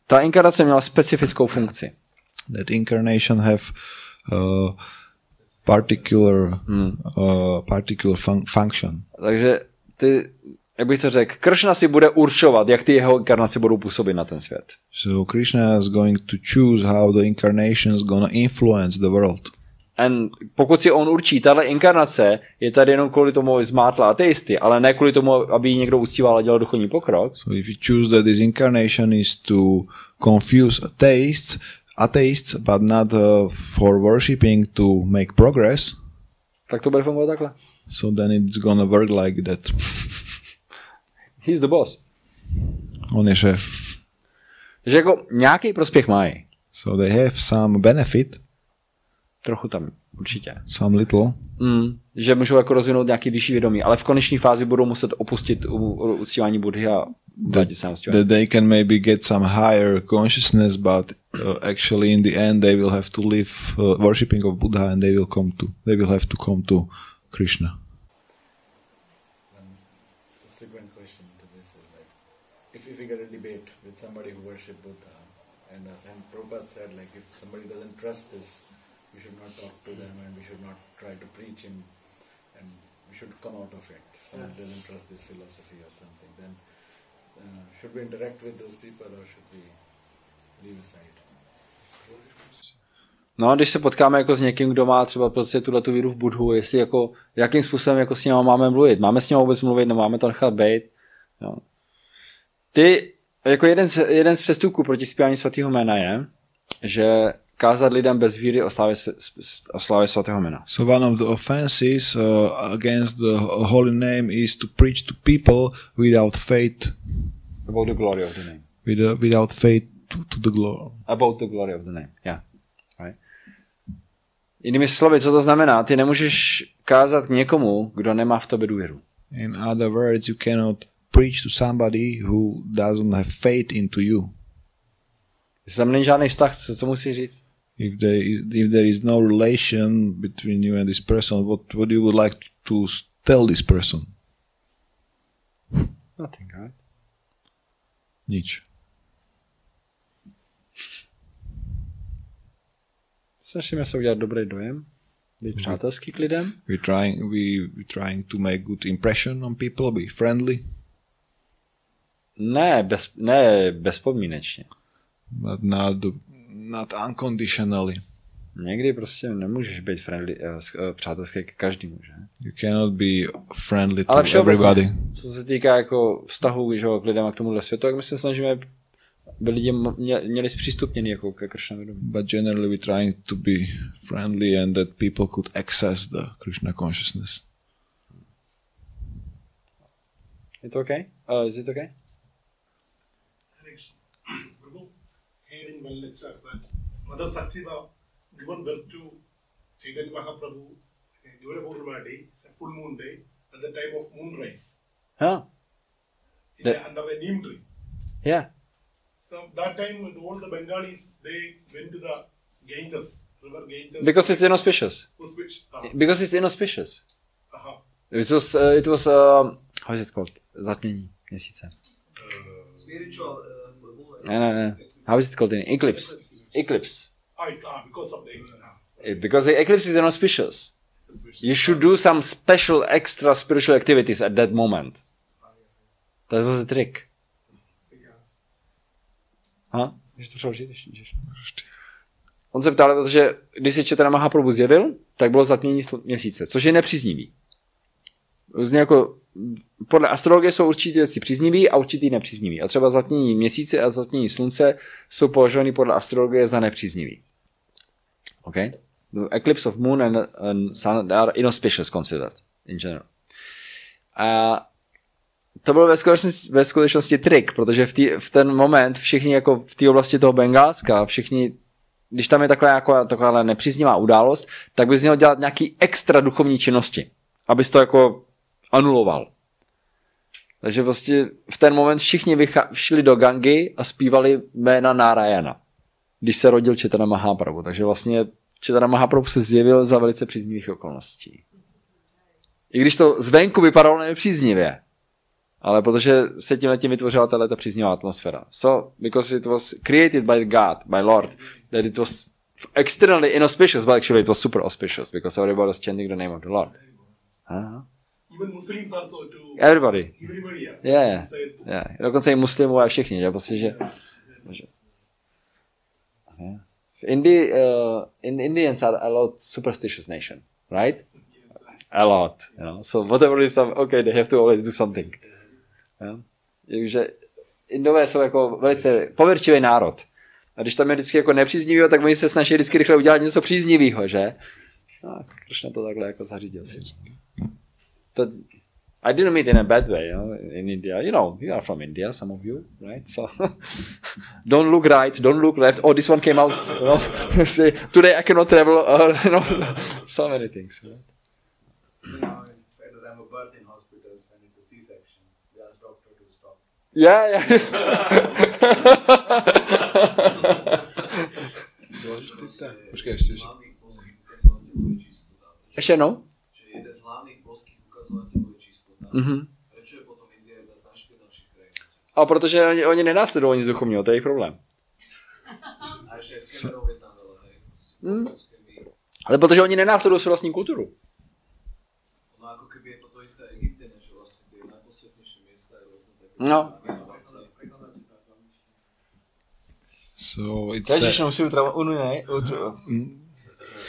Ta inkarnace měla specifickou funkci. That incarnation have particular function. Takže ty, jak bych to řekl, Krišna si bude určovat, jak ty jeho inkarnace budou působit na ten svět. So Krishna is going to choose how the incarnation is going to influence the world. And pokud si on určí, tahle inkarnace je tady jenom kvůli tomu, aby zmátla ateisty, ale ne kvůli tomu, aby ji někdo uctíval a dělal duchovní pokrok. So if you choose that this incarnation is to confuse atheists, but not for worshipping to make progress, tak to bude fungovat takhle. So then it's gonna work like that. He's the boss. On je šéf. Že jako nějaký prospěch mají. So they have some benefit. Trochu tam, určitě. Some little. Že můžou jako rozvinout nějaký vyšší vědomí, ale v konečné fázi budou muset opustit uctívání Buddhy a that they can maybe get some higher consciousness, but actually in the end they will have to live worshipping of Buddha and they will have to come to Krishna. One subsequent question to this is like, if we get a debate with somebody who worships Buddha, and Prabhupada said like if somebody doesn't trust this, we should not talk to them and we should not try to preach him, and we should come out of it. If somebody doesn't trust this philosophy or something, then should we interact with those people or should we leave aside? No, když se potkáme jako s někým, kdo má třeba prostě tuhletu víru v Buddhu, jestli jako, jakým způsobem jako s ním máme mluvit. Máme s ním vůbec mluvit, nebo máme to nechat být. Jo. Ty, jako jeden z přestupků proti zpívání svatého jména je, že kázat lidem bez víry o slávě svatého jména. So one of the offenses against the holy name is to preach to people without faith. About the glory of the name. Without faith to the glory. About the glory of the name, yeah. Right. Jinými slovy, co to znamená? Ty nemůžeš kázat k někomu, kdo nemá v tobě důvěru. In other words, you cannot preach to somebody who doesn't have faith into you. Jestli tam není žádný vztah, co musí říct? If there is no relation between you and this person, what you would like to tell this person? Nothing, right? Nič. Snažíme se udělat dobrý dojem, být přátelský k lidem. We're trying to make good impression on people, be friendly. Ne bezpodmínečně. But not unconditionally. Někdy prostě nemůžeš být friendly, přátelský k každému, že? You cannot be friendly to everybody. Co se týká jako vztahu, že, k lidem a k tomuhle světu, tak my se snažíme, aby lidi měli zpřístupněný jako ke Krishna vědomí. But generally we're trying to be friendly and that people could access the Krishna consciousness. Is it okay? Is it okay? Here in one lecture that Mother Satsiva given birth to Chaitanya Mahaprabhu during a Purnima day, it's a full moon day, at the time of moonrise. Huh? Under a neem tree. Yeah. So that time all the Bengalis, they went to the Ganges, river Ganges. Because it's inauspicious. Because it's inauspicious. It was how is it called? Zatmění měsíce. Spiritual. No. How is it called in eclipse? Eclipse. Because of the eclipse. Because the eclipse is inauspicious. You should do some special extra spiritual activities at that moment. That was a trick. Můžeš to přeložit? On se ptal, protože když se Chaitanya Mahaprabhu zjevil, tak bylo zatmění měsíce, což je nepříznivý. různě jako podle astrologie jsou určitě věci příznivý a určitý nepříznivý. A třeba zatmění měsíce a zatmění slunce jsou považovány podle astrologie za nepříznivý. Okay? The eclipse of moon and sun are inauspicious considered in general. A to byl ve skutečnosti trik, protože v ten moment všichni jako v té oblasti toho Bengálska, všichni, když tam je taková nepříznivá událost, tak bys měl dělat nějaký extra duchovní činnosti, abys to jako anuloval. Takže prostě v ten moment všichni šli do Gangy a zpívali jména Nárajana, když se rodil Chaitanya Mahaprabhu. Takže vlastně Chaitanya Mahaprabhu se zjevil za velice příznivých okolností. I když to zvenku vypadalo nepříznivě, ale protože se tímhletím vytvořila tato příznivá atmosféra. So, because it was created by God, by Lord, that it was externally inauspicious, but actually it was super auspicious, because everybody was chanting the name of the Lord. Even Muslims also do. Everybody, yeah. Yeah. Dokonce i muslimové a všichni, že prostě, že v Indii, Indians are a lot superstitious nation, right? A lot, you know. So whatever is okay, they have to always do something. Yeah? Takže Indové jsou jako velice pověrčivý národ. A když tam je vždycky jako nepříznivý, tak oni se snaží vždycky rychle udělat něco příznivého, že? No, Krišna to takhle jako zařídil si. But I didn't mean in a bad way, you know, in India. You know, you are from India, some of you, right? So don't look right, don't look left. Oh, this one came out, you know. Say, today I cannot travel, you know, so many things. Right? You know, it's better than a birth in hospitals when it's a C-section. They ask doctor to stop. Yeah. Ještě jednou? Jeden z hlavných božských ukazovatelů je čistota. Prečo je potom Indie jedna z najšpinavších krajín? A protože oni nenásledují nic duchovního, to je jejich problém. A ještě skenerov je tam veľa, hej. Ale protože oni nenásledují svou vlastní kulturu. No ako keby je toto isté Egypte, že vlastne tie najposvetnejšie miesta je rôzne také. No. So it's Ježiš, musím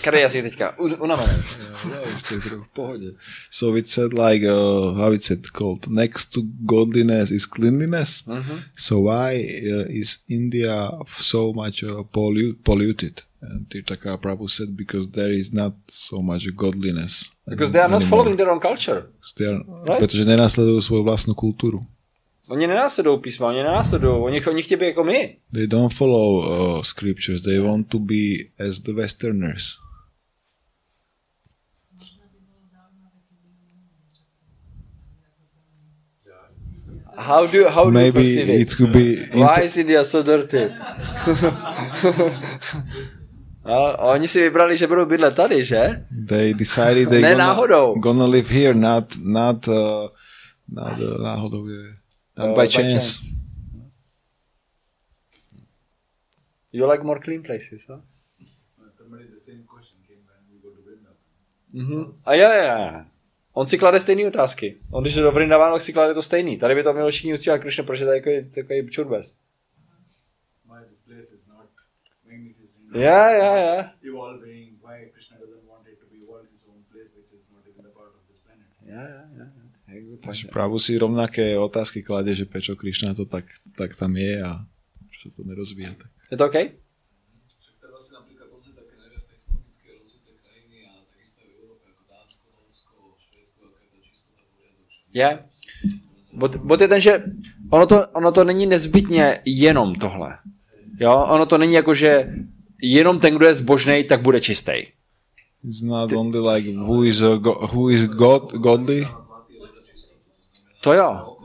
Kade jazyk teďka, unavený. Ještě trochu v pohodě. So it said like, how it's it called? Next to godliness is cleanliness. So why is India so much polluted? And Tirthakara Prabhu said because there is not so much godliness. Because they are not following their own culture. Right? Protože nenásledují svou vlastní kulturu. Oni nenásledují písma, oni nenásledují, oni chtějí být jako my. They don't follow scriptures, they want to be as the Westerners. How do maybe you perceive it could be why is India so dirty? No, oni si vybrali, že budou bydlet tady, že? They decided they gonna live here, not náhodou, by chance. You like more clean places, huh? The same question came when we go to Vrindavan. A jo. On si klade stejné otázky. On když je do Vrindavanu, si klade to stejný. Tady by to mělo všichni uctívat Krišnu, protože to je takový čurbes. Yeah. Evolving, why Krishna doesn't want it to be evolved in his own place, which is not even a part of this planet. Prabhu si rovnaké otázky klade, že prečo Krišna to tak tam je a prečo to nerozvíja. Tak. Je to OK? Však treba si napríklad pozrieť také najviac technologicky rozvité krajiny a takisto aj v Európe ako Dánsko, Norsko, Švédsko, aká je tá čistota poriadok. Je. Bod je ten, že ono to není nezbytně jenom tohle. Jo? Ono to není jako, že jenom ten, kdo je zbožnej, tak bude čistý. It's not only like who is godly. To jo.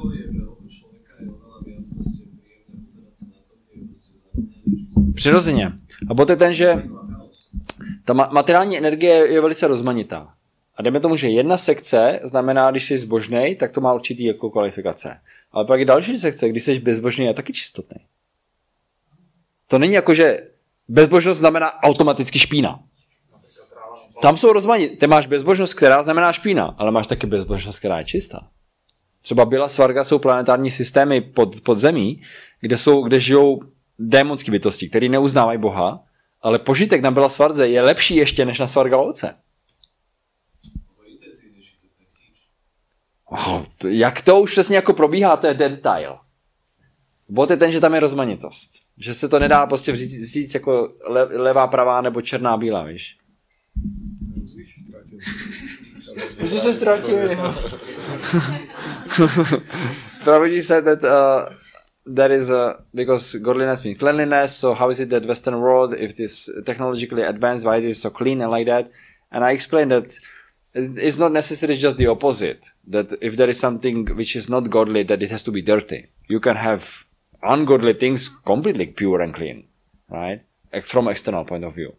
Přirozeně. A bod je ten, že ta materiální energie je velice rozmanitá. A jdeme tomu, že jedna sekce znamená, když jsi zbožnej, tak to má určitý jako kvalifikace. Ale pak je další sekce, když jsi bezbožný, je taky čistotný. To není jako, že bezbožnost znamená automaticky špína. Tam jsou rozmanité. Ty máš bezbožnost, která znamená špína, ale máš taky bezbožnost, která je čistá. Třeba Bila Svarga jsou planetární systémy pod zemí, kde žijou démonské bytosti, které neuznávají Boha, ale požitek na Bila Svardze je lepší ještě než na Svargalovce. Jak to už přesně jako probíhá, to je detail. Bod je ten, že tam je rozmanitost. Že se to nedá prostě vzít jako levá, pravá nebo černá, bílá, víš? Že se ztratil. Prabhuji said that there is because godliness means cleanliness, so how is it that Western world, if it is technologically advanced, why it is so clean and like that? And I explained that it's not necessarily just the opposite, that if there is something which is not godly, that it has to be dirty. You can have ungodly things completely pure and clean, right? From external point of view.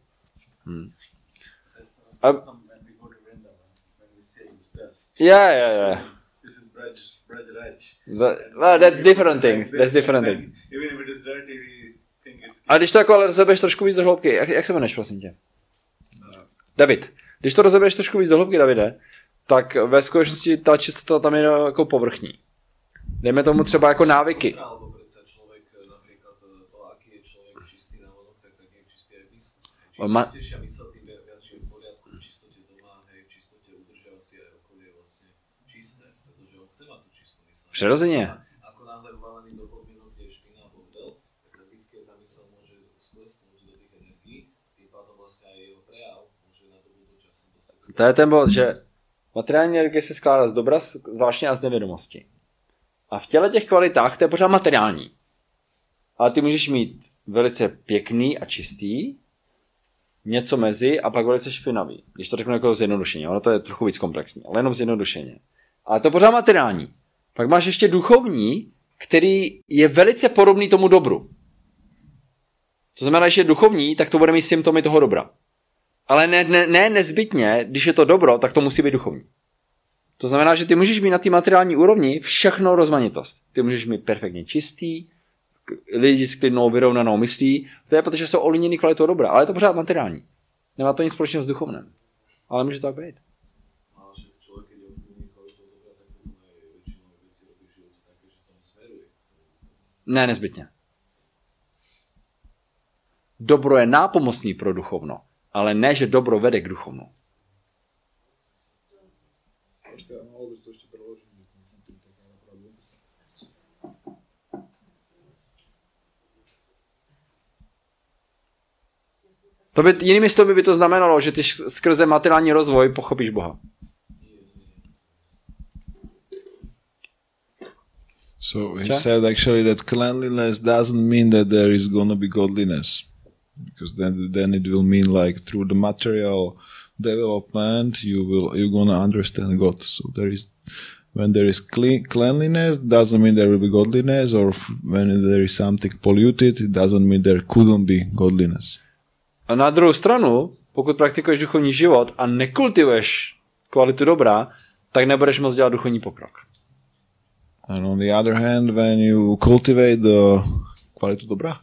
When we go to Vrindavan, when we say it's dust. Yeah. This is Braj Raj. Well, that's different thing. That's different thing. Even if it is dirty, we think it's... A když to jako rozebereš trošku víc do hloubky, jak se jmenuješ, prosím tě? David. Když to rozebereš trošku víc do hloubky, Davide, tak ve skutečnosti ta čistota tam je jako povrchní. Dejme tomu třeba jako návyky. Přirozeně. To je ten bod, že materiální energie se skládá z dobra, zvláštně a z nevědomosti. A v těle těch kvalitách to je pořád materiální. Ale ty můžeš mít velice pěkný a čistý, něco mezi a pak velice špinavý. Když to řeknu jako zjednodušeně, ono to je trochu víc komplexní, ale jenom zjednodušeně. Ale to je pořád materiální. Pak máš ještě duchovní, který je velice podobný tomu dobru. To znamená, že je duchovní, tak to bude mít symptomy toho dobra. Ale ne nezbytně, když je to dobro, tak to musí být duchovní. To znamená, že ty můžeš mít na té materiální úrovni všechno rozmanitost. Ty můžeš mít perfektně čistý, lidi s klidnou, vyrovnanou myslí. To je, protože jsou ovlivněný kvalitou dobra, ale je to pořád materiální. Nemá to nic společného s duchovnem. Ale může to tak být. Ne, nezbytně. Dobro je nápomocný pro duchovno, ale ne, že dobro vede k duchovnu. To by, jinými slovy by to znamenalo, že ty skrze materiální rozvoj pochopíš Boha. So he said actually that cleanliness doesn't mean that there is going to be godliness, because then it will mean like through the material development you're going to understand God. So when there is cleanliness, doesn't mean there will be godliness, or when there is something polluted, it doesn't mean there couldn't be godliness. A na druhou stranu, pokud praktikuješ duchovní život a nekultivuješ kvalitu dobra, tak nebudeš moc dělat duchovní pokrok. And on the other hand, when you cultivate the kvalitu dobra,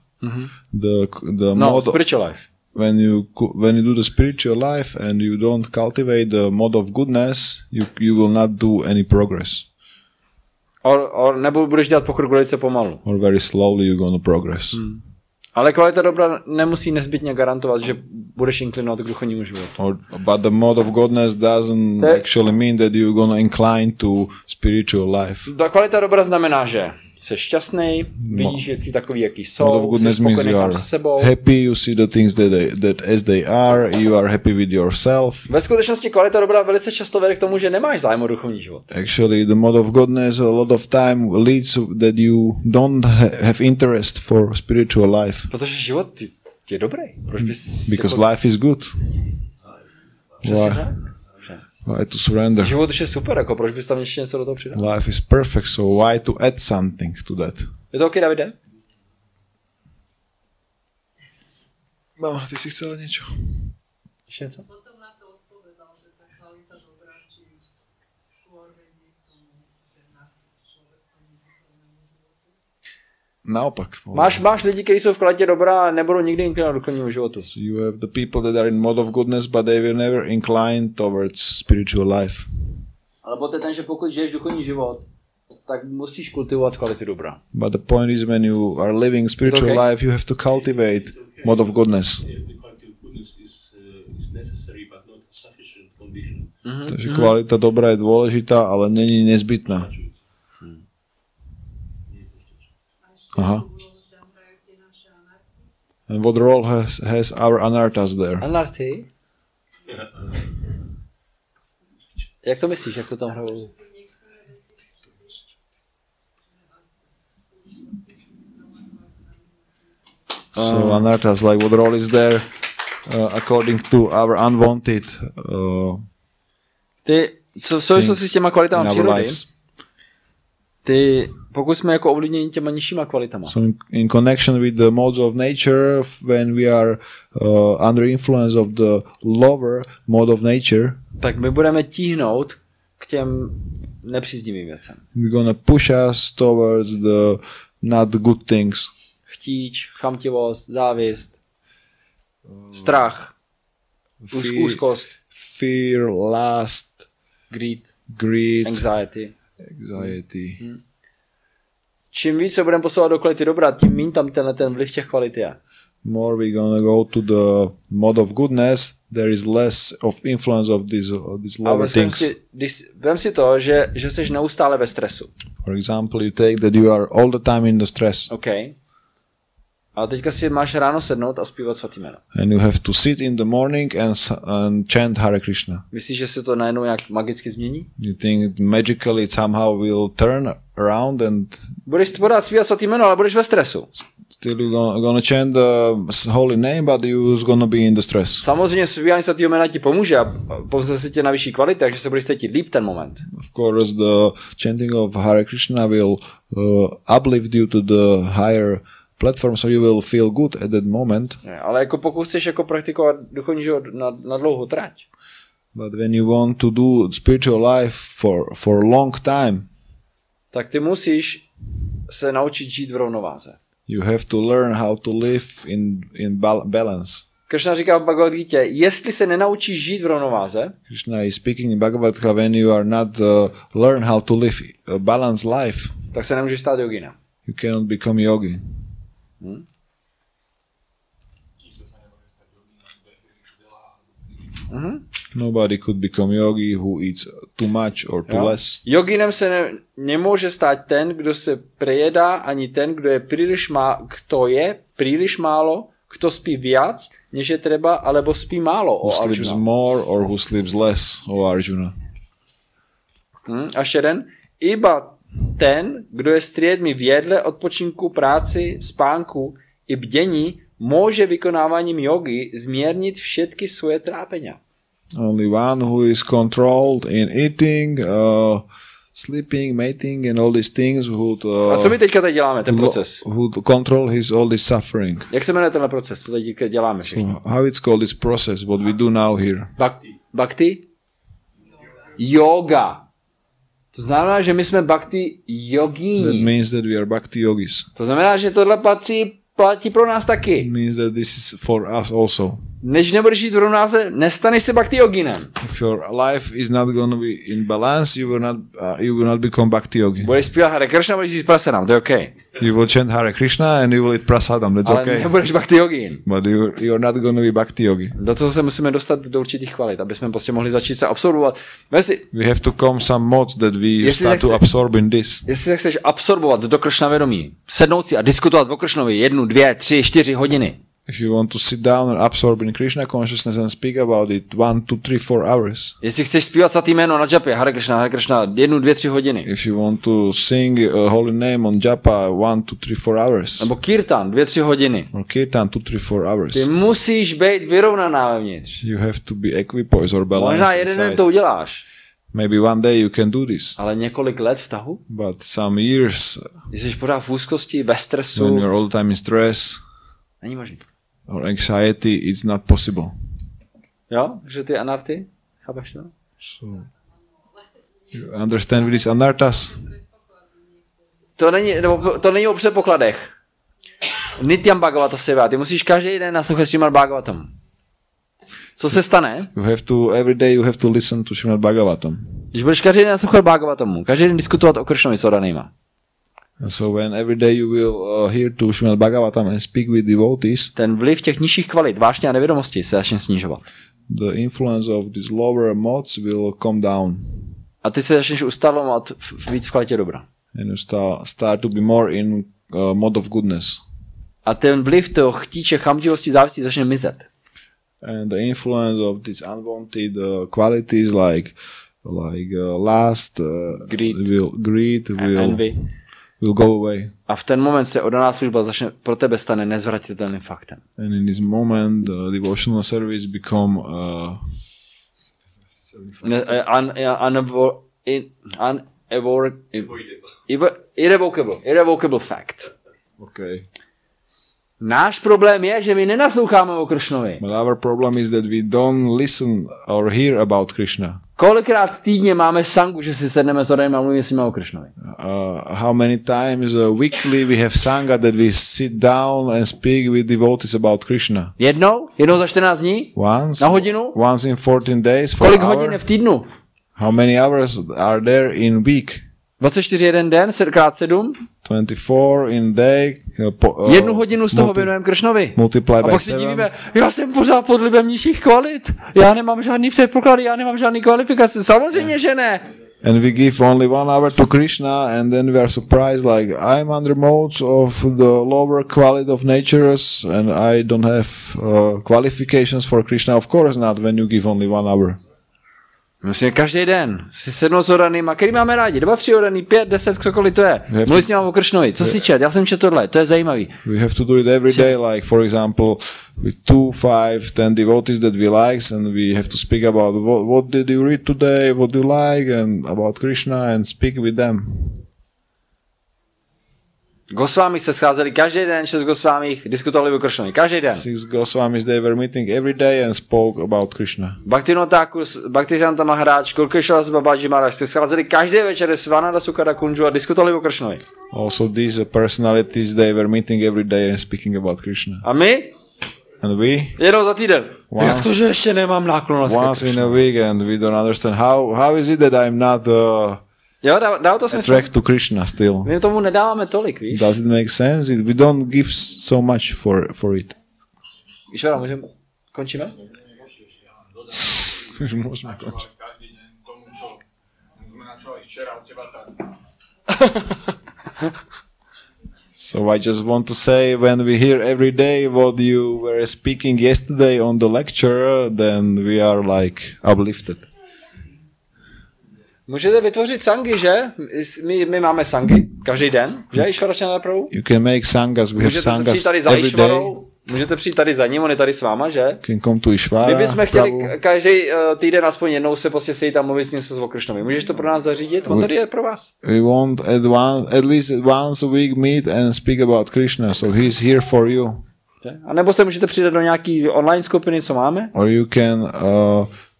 spiritual life. When you do the spiritual life and you don't cultivate the mode of goodness, you will not do any progress. Or nebo budeš dělat pokrok velice pomalu. Or very slowly you're going to progress. Ale kvalita dobra nemusí nezbytně garantovat, že budeš inklinovat k duchovnímu životu. But the mode of godness doesn't actually mean that you're going to incline to spiritual life. Ta kvalita dobra znamená, že jsi šťastný, vidíš věci takový, jaký jsou, jsi spokojený sám se sebou. Happy, you see the things that as they are, you are happy with yourself. Ve skutečnosti kvalita dobra velice často vede k tomu, že nemáš zájem o duchovní život. Actually, the mode of godness a lot of time leads that you don't have interest for spiritual life. Protože život je dobrý. Because life is good. Why to surrender? Život už je super, jako proč bys tam ještě něco do toho přidal? Life is perfect, so why to add something to that? Je to okay, Davide? Mama, ty si chcela něco? Ještě něco? Potom na to odpovedal, že ta kvalita dobrá, či skôr vedie k tomu, že nás človek není duchovnému životu. Naopak. Máš lidi, kteří jsou v kvalitě dobrá a nebudou nikdy inklinovat duchovnímu životu. So you have the people that are in mode of goodness, but they will never incline towards spiritual life. Ale bod je ten, že pokud žiješ duchovní život, tak musíš kultivovat kvalitu dobra. But the point is, when you are living spiritual life, you have to cultivate mode of goodness. The quality of goodness is necessary, but not sufficient Takže kvalita dobrá je dôležitá, ale není nezbytná. Aha. And what role has our anartas there? Anarty? Jak to myslíš, jak to tam hrajou? So anartas, like what role is there according to our unwanted Ty, co v souvislosti s těma kvalitama přírody, ty, pokud jsme jako ovlivněni těma nižšíma kvalitama. So in connection with the modes of nature, when we are under influence of the lower mode of nature, tak my budeme tíhnout k těm nepříznivým věcem. We're gonna push us towards the not good things. Chtíč, chamtivost, závist, strach, úzkost, fear, lust, greed, anxiety. Anxiety. Čím víc se budeme posouvat do kvality dobra, tím méně tam ten vliv těch kvalit je. More we're gonna go to the mode of goodness, there is less of influence of these lower things. Vem si to, že jsi neustále ve stresu. For example, you take that you are all the time in the stress. Okay. Ale teďka si máš ráno sednout a zpívat svatý jméno. And you have to sit in the morning and chant Hare Krishna. Myslíš, že se to najednou jak magicky změní? You think magically it somehow will turn around and... Budeš pořád zpívat svatý jméno, ale budeš ve stresu. Still you're gonna chant the holy name, but you're gonna be in the stress. Samozřejmě zpívání svatého jména ti pomůže a povzese tě na vyšší kvalitu, takže se budeš cítit líp ten moment. Of course, the chanting of Hare Krishna will uplift you to the higher platform, so you will feel good at that moment. Ale jako pokud chceš jako praktikovat duchovní život na dlouhou trať. But when you want to do spiritual life for long time, tak ty musíš se naučit žít v rovnováze. You have to learn how to live in balance. Krišna říká v Bhagavad Gita, jestli se nenaučíš žít v rovnováze, Krishna is speaking in Bhagavad Gita, when you are not learn how to live a balanced life, tak se nemůžeš stát jogina. You cannot become yogi. Nobody could become yogi who eats too much or too less. Joginem se nemůže stát ten, kdo se prejedá, ani ten, kdo je příliš málo, kdo spí víc, než je třeba, alebo spí málo, o Arjuna. Who sleeps more or who sleeps less, o Arjuna. A jeden, iba ten, kdo je striedmi vědle odpočinku, práci, spánku i bdění, může vykonáváním jogy zmírnit všetky svoje trápenia. Only one who is controlled in eating, sleeping, mating and all these things a co my teďka tady děláme, ten proces? Who control all this suffering. Jak se jmenuje tenhle proces, co teďka děláme? So how it's called this process, what we do now here? Bhakti? Yoga. To znamená, že my jsme bhakti yogíni. That means that we are bhakti yogis. To znamená, že tohle platí pro nás taky. It means that this is for us also. Než nebudeš žít v rovnováze, nestaneš se bhakti yoginem. If your life is not going to be in balance, you will not become bhakti yogi. Budeš zpívat Hare Krishna, budeš jít prasadam, to je okay. You will chant Hare Krishna and you will eat prasadam, that's okay. Ale nebudeš bhakti yogin. But you're not going to be bhakti yogi. Do toho se musíme dostat do určitých kvalit, aby jsme prostě mohli začít se absorbovat. We have to come some modes that we start to absorb in this. Jestli se chceš absorbovat do Krišna vědomí, sednout si a diskutovat o Krišnovi 1, 2, 3, 4 hodiny. If you want to sit down and absorb in Krishna consciousness and speak about it 1, 2, 3, 4 hours. Jestli chceš zpívat svatý jméno na džapě, Hare Krishna, 1, 2, 3 hodiny. If you want to sing a holy name on japa 1, 2, 3, 4 hours. Nebo kirtan 2, 3 hodiny. Or kirtan 2, 3, 4 hours. Ty musíš být vyrovnaná vevnitř. You have to be equipoised or balanced. Možná jeden den to uděláš. Maybe one day you can do this. Ale několik let v tahu? But some years. Jsi pořád v úzkosti, ve stresu. When you're all the time in stress. Není možné. Or anxiety, it's not possible. Jo, že ty anarty, chápeš to? So, you understand with these anartas? To není o předpokladech. Nityam Bhagavata seva. Ty musíš každý den naslouchat Srimad Bhagavatam. Co se stane? Every day you have to listen to Srimad Bhagavatam. Když budeš každý den naslouchat Bhagavatamu, každý den diskutovat o Krišnovi s odanýma. So when every day you will hear to Srimad Bhagavatam and speak with devotees, ten vliv těch nižších kvalit, vášně a nevědomosti se začne snižovat. the influence of these lower modes will come down. A ty se začneš ustalovat víc v kvalitě dobra. And you start to be more in mode of goodness. A ten vliv toho chtíče, chamtivosti, závisti začne mizet. And the influence of these unwanted qualities like lust, greed will go away. A v ten moment se oddaná služba začne pro tebe stane nezvratitelným faktem. And in this moment, devotional service become irrevocable fact. Okay. Náš problém je, že my nenasloucháme o Krišnovi. But our problem is that we don't listen or hear about Krishna. Kolikrát týdně máme sangu, že si sedneme s Harem a mluvíme si o Krišnovi? How many times weekly we have sangha that we sit down and speak with devotees about Krishna? Jednou za 14 dní? Once? Na hodinu? Once in 14 days? Kolik hodin je v týdnu? How many hours are there in week? 24 jeden den, krát 7? 24 in day. 1 hodinu z toho věnujeme Krišnovi. Multiply by 7. A pak si divíme, já jsem pořád pod vlivem nižších kvalit. Já nemám žádný předpoklady, já nemám žádný kvalifikace. Samozřejmě, že ne. And we give only 1 hour to Krishna and then we are surprised like I'm under modes of the lower quality of natures and I don't have qualifications for Krishna. Of course not when you give only 1 hour. Musíme každý den si sednout s odanýma, který máme rádi, 2, 3 odaný, 5, 10, cokoliv to je. Mluví s ním o Krišnovi, co si čet, já jsem čet tohle, to je zajímavý. We have to do it every day, like for example with 2, 5, 10 devotees that we like and we have to speak about what did you read today, what do you like and about Krishna and speak with them. Gosvámi se scházeli každý den, 6 Gosvámích diskutovali o Krišnovi, každý den. 6 Goswamis, they were meeting every day and spoke about Krishna. Bhaktisanta Maharaj, Kulkeshwar Babaji Maharaj se scházeli každý večer s Vanada Sukada Kunju a diskutovali o Krišnovi. Also these personalities, they were meeting every day and speaking about Krishna. A my? And we? Jednou za týden. Jak to, že ještě nemám náklonnost? Once in a week and we don't understand how is it that I'm not jo, dá to smysl. Attract to Krishna still. My tomu nedáváme tolik, víš? Does it make sense? We don't give so much for it. Išvara, můžeme končíme? Už můžeme končit. So I just want to say, when we hear every day what you were speaking yesterday on the lecture, then we are like uplifted. Můžete vytvořit sangy, že? My máme sangy každý den, že? Išvara Prabhu? You can make sanghas, we have sanghas every day. Můžete přijít tady za ním, on je tady s váma, že? Can come to Ishvara. My bychom chtěli každý týden aspoň jednou se prostě sejít a mluvit s ním o Krišnovi. Můžeš to pro nás zařídit? On tady je pro vás. We want at least once a week meet and speak about Krishna, so he's here for you. A nebo se můžete přidat do nějaký online skupiny, co máme? Or you can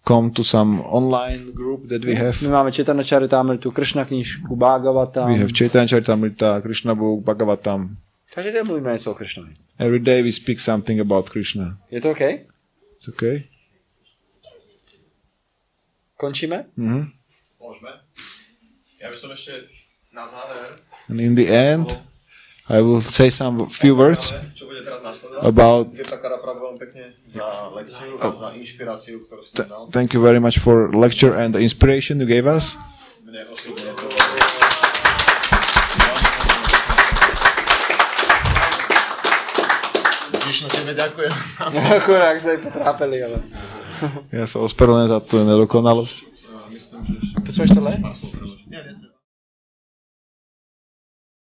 come to some online group that we have. My máme Chaitanya Charitamritu, Krishna knížku, Bhagavatam. We have Chaitanya Charitamrita, Krishna book, Bhagavatam. Každý den mluvíme něco o Krišnovi. Every day we speak something about Krishna. Je to okay? It's okay. Končíme? Mhm. Môžeme. Ja by som ešte na záver. And in the end, I will say some few words about. Tirthakara Prabhu veľmi pekne za lekciu a za inšpiráciu, ktorú si dal. Thank you very much for lecture and the inspiration you gave us. Mne osobne to Krišna, tebe ďakujem. Chorák sa aj potrápili, ale... Ja sa ospravedlňujem za tú nedokonalosť. Myslím, že Počúvaš tohle?